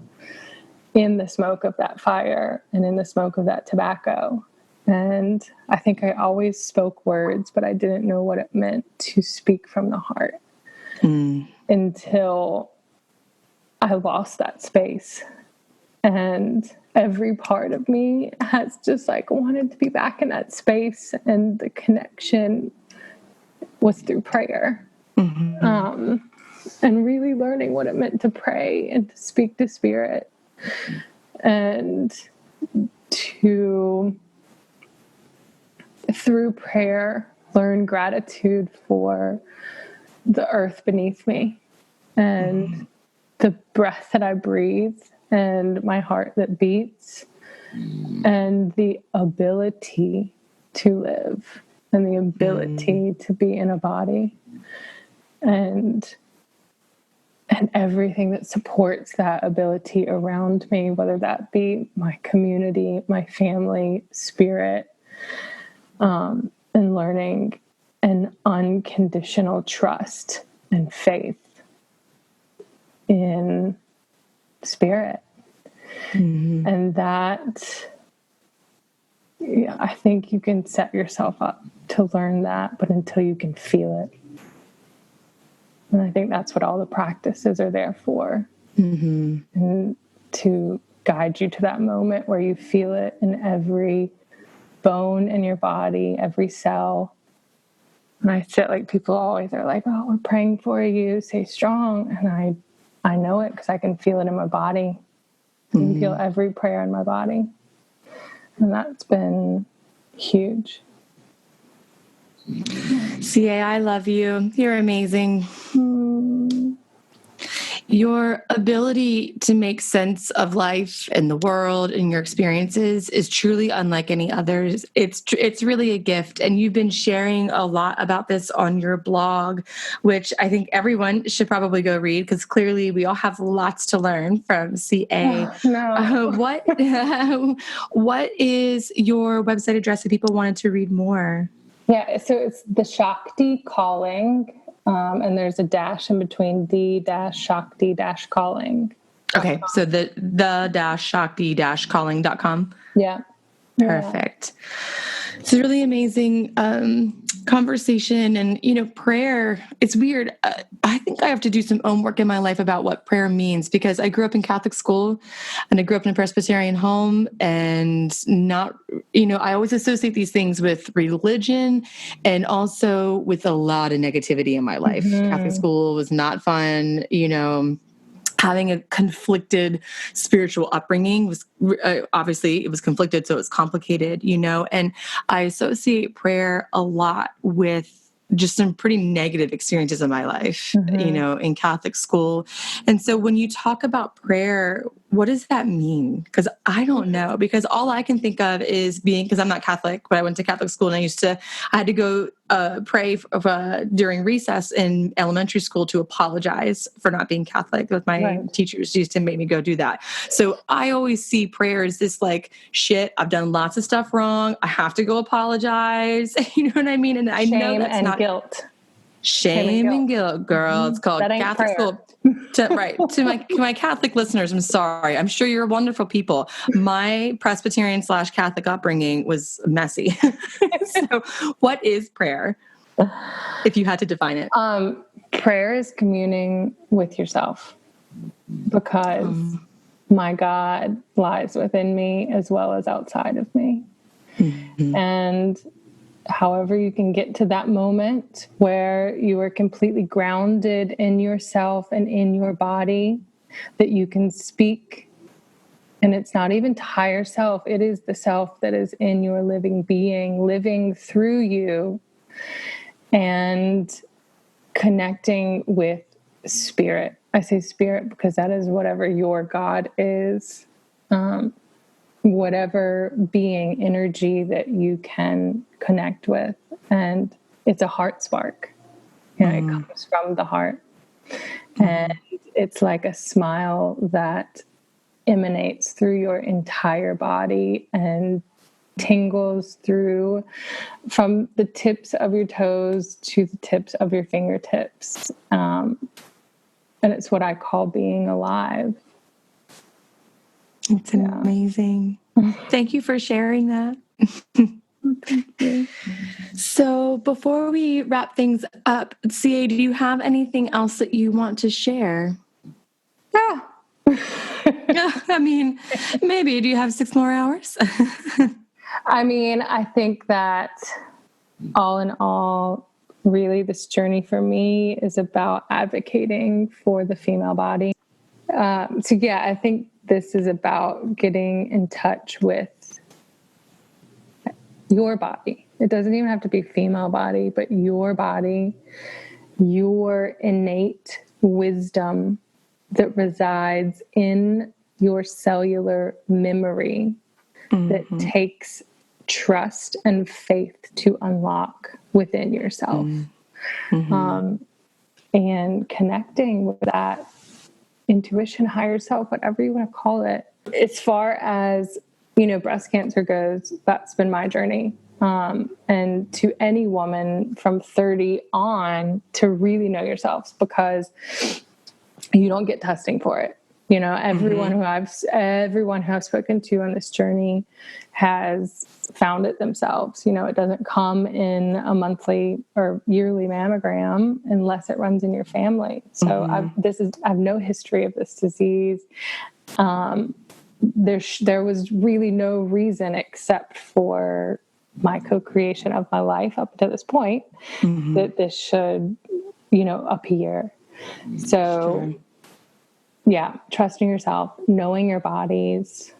in the smoke of that fire and in the smoke of that tobacco. And I think I always spoke words, but I didn't know what it meant to speak from the heart until I lost that space. And every part of me has just wanted to be back in that space. And the connection was through prayer. And really learning what it meant to pray and to speak to spirit and to, through prayer, learn gratitude for the earth beneath me and the breath that I breathe and my heart that beats and the ability to live and the ability to be in a body and everything that supports that ability around me, whether that be my community, my family, spirit, and learning an unconditional trust and faith in spirit. And that, I think you can set yourself up to learn that, but until you can feel it. And I think that's what all the practices are there for. and to guide you to that moment where you feel it in every bone in your body, every cell. And I feel like people always are like, oh, we're praying for you, stay strong. And I know it because I can feel it in my body. I can feel every prayer in my body. And that's been huge. CA, I love you. You're amazing. Your ability to make sense of life and the world and your experiences is truly unlike any others. It's really a gift. And you've been sharing a lot about this on your blog, which I think everyone should probably go read because clearly we all have lots to learn from CA. No. What is your website address if people wanted to read more? Yeah, so it's the Shakti Calling, and there's a dash in between the-Shakti-calling. Okay, so the Shakti-calling.com. Yeah. Perfect. It's a really amazing conversation. And, prayer, it's weird. I think I have to do some homework in my life about what prayer means because I grew up in Catholic school and I grew up in a Presbyterian home and I always associate these things with religion and also with a lot of negativity in my life. Catholic school was not fun, having a conflicted spiritual upbringing was obviously it was conflicted. So it was complicated, and I associate prayer a lot with just some pretty negative experiences in my life, in Catholic school. And so when you talk about prayer, what does that mean? Because I don't know, because all I can think of is because I'm not Catholic, but I went to Catholic school and I had to go pray during recess in elementary school to apologize for not being Catholic. With my teachers used to make me go do that. So I always see prayer as this like, shit, I've done lots of stuff wrong. I have to go apologize. You know what I mean? And I know that's not guilt. Shame and guilt, girl. It's called Catholic prayer. School. To my Catholic listeners, I'm sorry. I'm sure you're wonderful people. My Presbyterian / Catholic upbringing was messy. So what is prayer, if you had to define it? Prayer is communing with yourself because my God lies within me as well as outside of me. And however you can get to that moment where you are completely grounded in yourself and in your body, that you can speak. And it's not even to higher self. It is the self that is in your living being, living through you and connecting with spirit. I say spirit because that is whatever your God is. Whatever being, energy that you can connect with. And it's a heart spark. It comes from the heart. And it's like a smile that emanates through your entire body and tingles through from the tips of your toes to the tips of your fingertips. And it's what I call being alive. It's amazing. Thank you for sharing that. Thank you. So before we wrap things up, CA, do you have anything else that you want to share? Yeah. I mean, maybe. Do you have 6 more hours? I mean, I think that all in all, really this journey for me is about advocating for the female body. I think this is about getting in touch with your body. It doesn't even have to be female body, but your body, your innate wisdom that resides in your cellular memory that takes trust and faith to unlock within yourself. And connecting with that intuition, higher self, whatever you want to call it. As far as, breast cancer goes, that's been my journey. And to any woman from 30 on to really know yourselves, because you don't get testing for it. You know, everyone who I've spoken to on this journey has found it themselves. You know, it doesn't come in a monthly or yearly mammogram unless it runs in your family. So I have no history of this disease. There was really no reason except for my co-creation of my life up to this point that this should, you know, appear. So yeah, trusting yourself, knowing your bodies,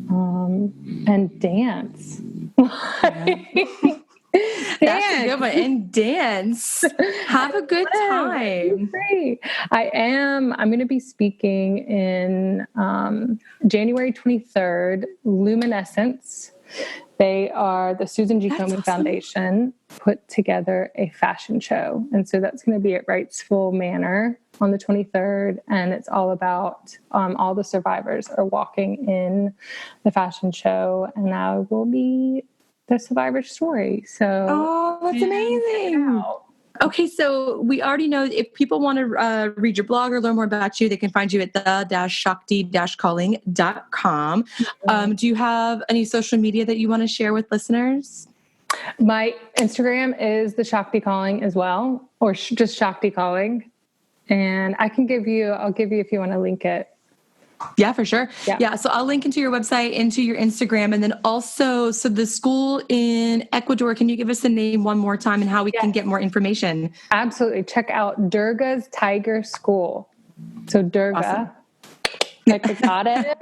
and dance. That's a good one. And dance. Have a good time. Great. I'm going to be speaking in January 23rd, Luminescence. They are the Susan G. Komen Foundation put together a fashion show. And so that's going to be at Wrightsville Manor on the 23rd. And it's all about all the survivors are walking in the fashion show. And I will be the survivor story. So, that's amazing. Okay, so we already know if people want to read your blog or learn more about you, they can find you at the-shakti-calling.com. Do you have any social media that you want to share with listeners? My Instagram is the Shakti Calling as well, or just Shakti Calling. And I'll give you if you want to link it. Yeah, for sure. Yeah. So I'll link into your website, into your Instagram, and then also, so the school in Ecuador, can you give us the name one more time and how we can get more information? Absolutely. Check out Durga's Tiger School. So Durga, got it.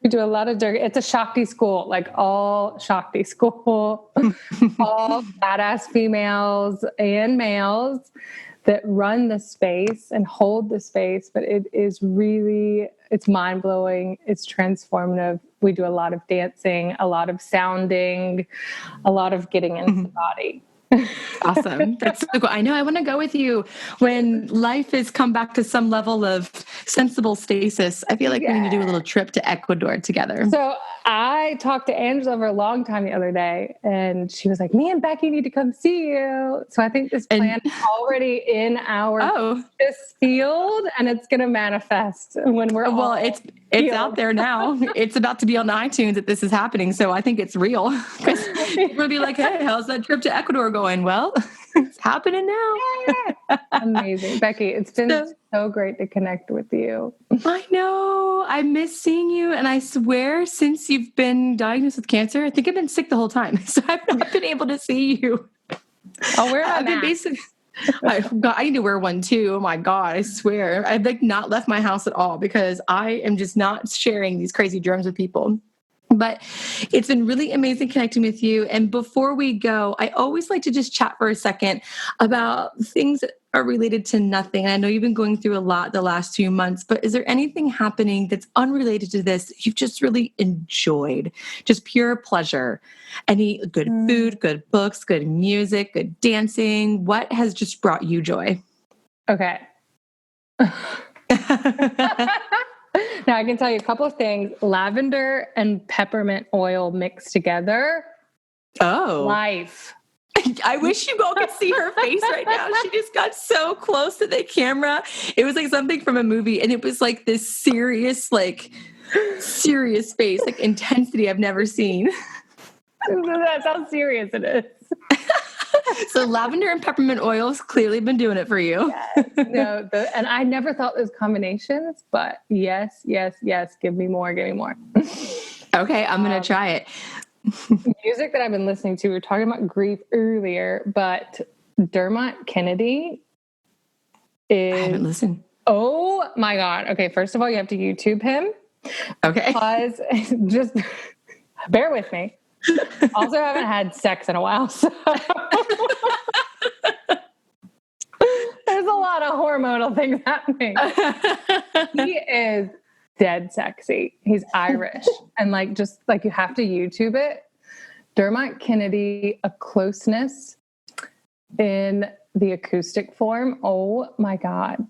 We do a lot of Durga. It's a Shakti school, like all Shakti school, all badass females and males that run the space and hold the space, but it's mind-blowing. It's transformative. We do a lot of dancing, a lot of sounding, a lot of getting into the body. Awesome. That's so cool. I know I want to go with you when life has come back to some level of sensible stasis. I feel like we need to do a little trip to Ecuador together. So I talked to Angela for a long time the other day, and she was like, me and Becky need to come see you. So I think this plan is already in our this field, and it's going to manifest when we're it's out there now. It's about to be on iTunes that this is happening. So I think it's real. Because people will be like, hey, how's that trip to Ecuador going? Well, it's happening now. Amazing. Becky, it's been so great to connect with you. I know. I miss seeing you. And I swear, since you've been diagnosed with cancer, I think I've been sick the whole time. So I've not been able to see you. I'll wear my mask. I need to wear one too. Oh my God, I swear. I've not left my house at all because I am just not sharing these crazy germs with people. But it's been really amazing connecting with you. And before we go, I always like to just chat for a second about things that are related to nothing. And I know you've been going through a lot the last few months, but is there anything happening that's unrelated to this you've just really enjoyed? Just pure pleasure. Any good food, good books, good music, good dancing? What has just brought you joy? Okay. Now, I can tell you a couple of things. Lavender and peppermint oil mixed together. Oh. Life. I wish you all could see her face right now. She just got so close to the camera. It was like something from a movie. And it was like this serious face, like intensity I've never seen. That's how serious it is. So lavender and peppermint oil has clearly been doing it for you. Yes. And I never thought those combinations, but yes. Give me more. Okay, I'm going to try it. Music that I've been listening to, we were talking about grief earlier, but Dermont Kennedy is... I haven't listened. Oh my God. Okay, first of all, you have to YouTube him. Okay. Because just bear with me. Also haven't had sex in a while, so there's a lot of hormonal things happening. He is dead sexy. He's Irish. And just you have to YouTube it. Dermont Kennedy, A Closeness in the Acoustic Form. Oh my God.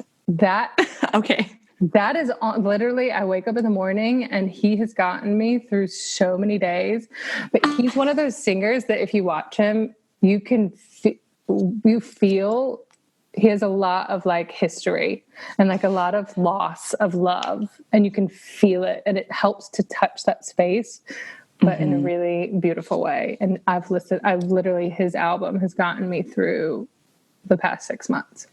Okay. That is literally, I wake up in the morning and he has gotten me through so many days. But he's one of those singers that if you watch him, you can you feel he has a lot of like history and like a lot of loss of love, and you can feel it, and it helps to touch that space, but in a really beautiful way. And I've literally, his album has gotten me through the past 6 months.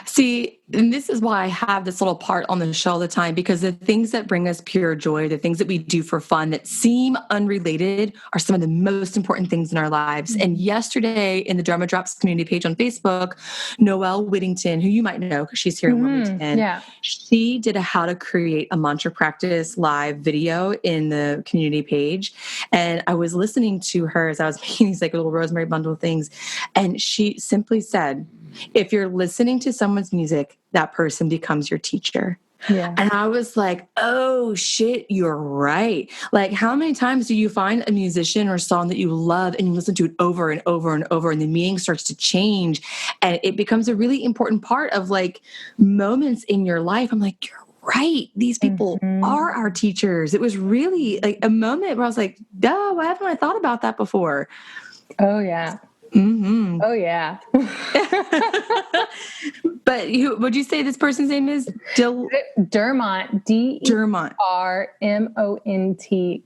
See, and this is why I have this little part on the show all the time, because the things that bring us pure joy, the things that we do for fun that seem unrelated, are some of the most important things in our lives. And yesterday in the Dharma Drops community page on Facebook, Noelle Whittington, who you might know because she's here in Wilmington, she did a how to create a mantra practice live video in the community page. And I was listening to her as I was making these like little rosemary bundle things. And she simply said, if you're listening to someone's music, that person becomes your teacher. Yeah. And I was like, oh shit, you're right. Like, how many times do you find a musician or a song that you love and you listen to it over and over and over, and the meaning starts to change and it becomes a really important part of like moments in your life? I'm like, you're right. These people are our teachers. It was really like a moment where I was like, duh, why haven't I thought about that before? Oh yeah. Mm-hmm. Oh yeah. But would you say this person's name is Dermont, Dermont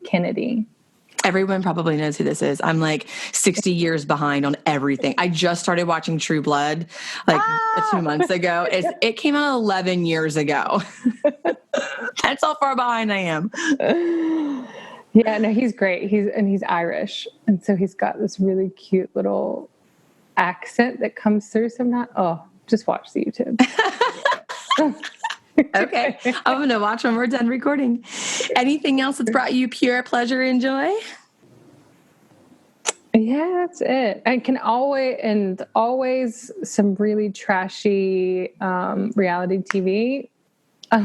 Kennedy. Everyone probably knows who this is. I'm like 60 years behind on everything. I just started watching True Blood like 2 months ago. It came out 11 years ago. That's how far behind I am. Yeah, no, he's great. He's Irish. And so he's got this really cute little accent that comes through sometimes. Oh, just watch the YouTube. Okay. I'm going to watch when we're done recording. Anything else that's brought you pure pleasure and joy? Yeah, that's it. I can always some really trashy reality TV.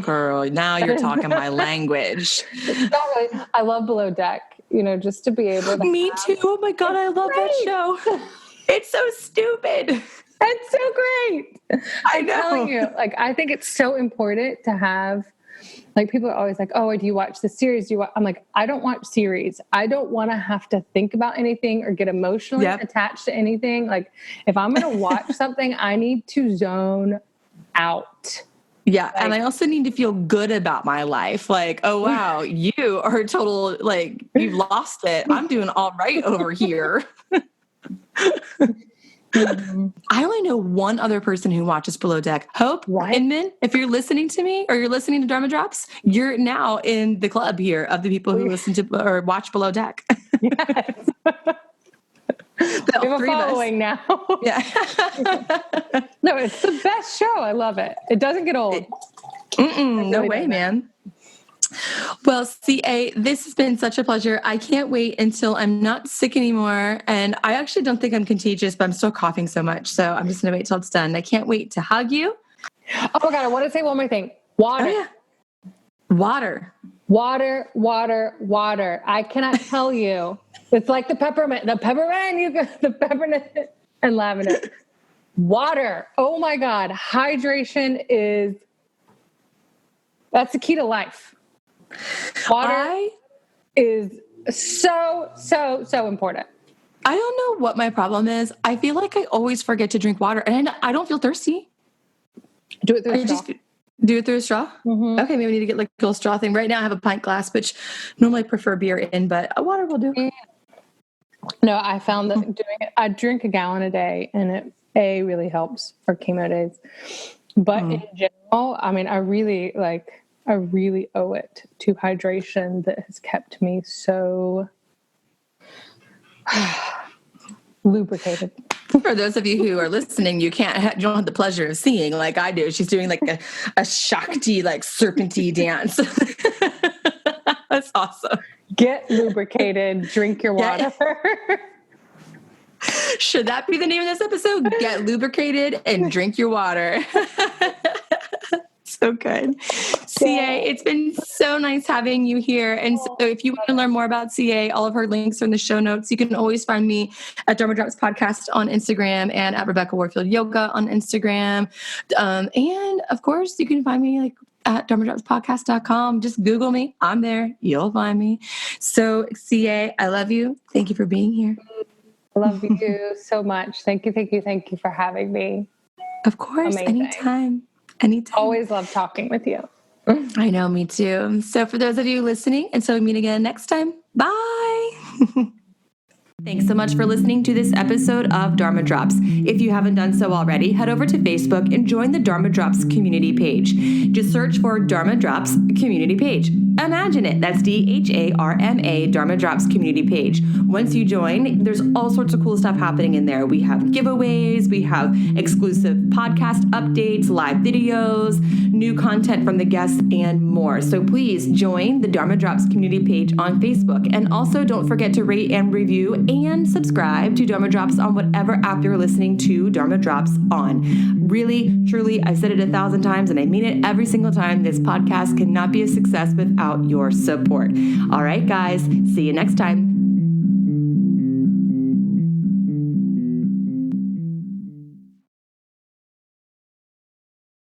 Girl, now you're talking my language. Not really. I love Below Deck, just to be able to. Me too. Oh my God, I love that show. It's so stupid. It's so great. I'm telling you, like, I think it's so important to have, like, people are always like, oh, do you watch the series? I'm like, I don't watch series. I don't want to have to think about anything or get emotionally attached to anything. Like, if I'm going to watch something, I need to zone out. Yeah. Like, and I also need to feel good about my life. Like, oh, wow, you are a total, like, you've lost it. I'm doing all right over here. I only know one other person who watches Below Deck. Hope Inman, if you're listening to me or you're listening to Dharma Drops, you're now in the club here of the people who listen to or watch Below Deck. Yes. We have a following now. Yeah. No, it's the best show. I love it. It doesn't get old. No way, man. Well, CA, this has been such a pleasure. I can't wait until I'm not sick anymore. And I actually don't think I'm contagious, but I'm still coughing so much. So I'm just going to wait till it's done. I can't wait to hug you. Oh my God. I want to say one more thing. Water. Oh, yeah. Water. I cannot tell you. It's like the peppermint, the peppermint and lavender. Water. Oh my God. Hydration that's the key to life. Water is so important. I don't know what my problem is. I feel like I always forget to drink water, and I don't feel thirsty. Do it through a straw. Do it through a straw? Mm-hmm. Okay, maybe we need to get like a little straw thing. Right now I have a pint glass, which normally I prefer beer in, but water will do. No, I found that doing it, I drink a gallon a day, and it really helps for chemo days. But in general, I mean, I really owe it to hydration that has kept me so lubricated. For those of you who are listening, you don't have the pleasure of seeing like I do. She's doing like a Shakti, like serpentine dance. That's awesome. Get lubricated, drink your water. Should that be the name of this episode? Get lubricated and drink your water. So good. CA, it's been so nice having you here. And so if you want to learn more about CA, all of her links are in the show notes. You can always find me at Dharma Drops Podcast on Instagram and at Rebecca Warfield Yoga on Instagram. And of course, you can find me like at dharmadropspodcast.com. Just Google me. I'm there. You'll find me. So CA, I love you. Thank you for being here. I love you so much. Thank you for having me. Of course. Amazing. Anytime. Always love talking with you. I know, me too. So for those of you listening, until we meet again next time, bye. Thanks so much for listening to this episode of Dharma Drops. If you haven't done so already, head over to Facebook and join the Dharma Drops community page. Just search for Dharma Drops community page. Imagine it. That's DHARMA, Dharma Drops community page. Once you join, there's all sorts of cool stuff happening in there. We have giveaways, we have exclusive podcast updates, live videos, new content from the guests, and more. So please join the Dharma Drops community page on Facebook. And also don't forget to rate and review and subscribe to Dharma Drops on whatever app you're listening to Dharma Drops on. Really, truly, I've said it 1,000 times and I mean it every single time. This podcast cannot be a success without your support. All right, guys, see you next time.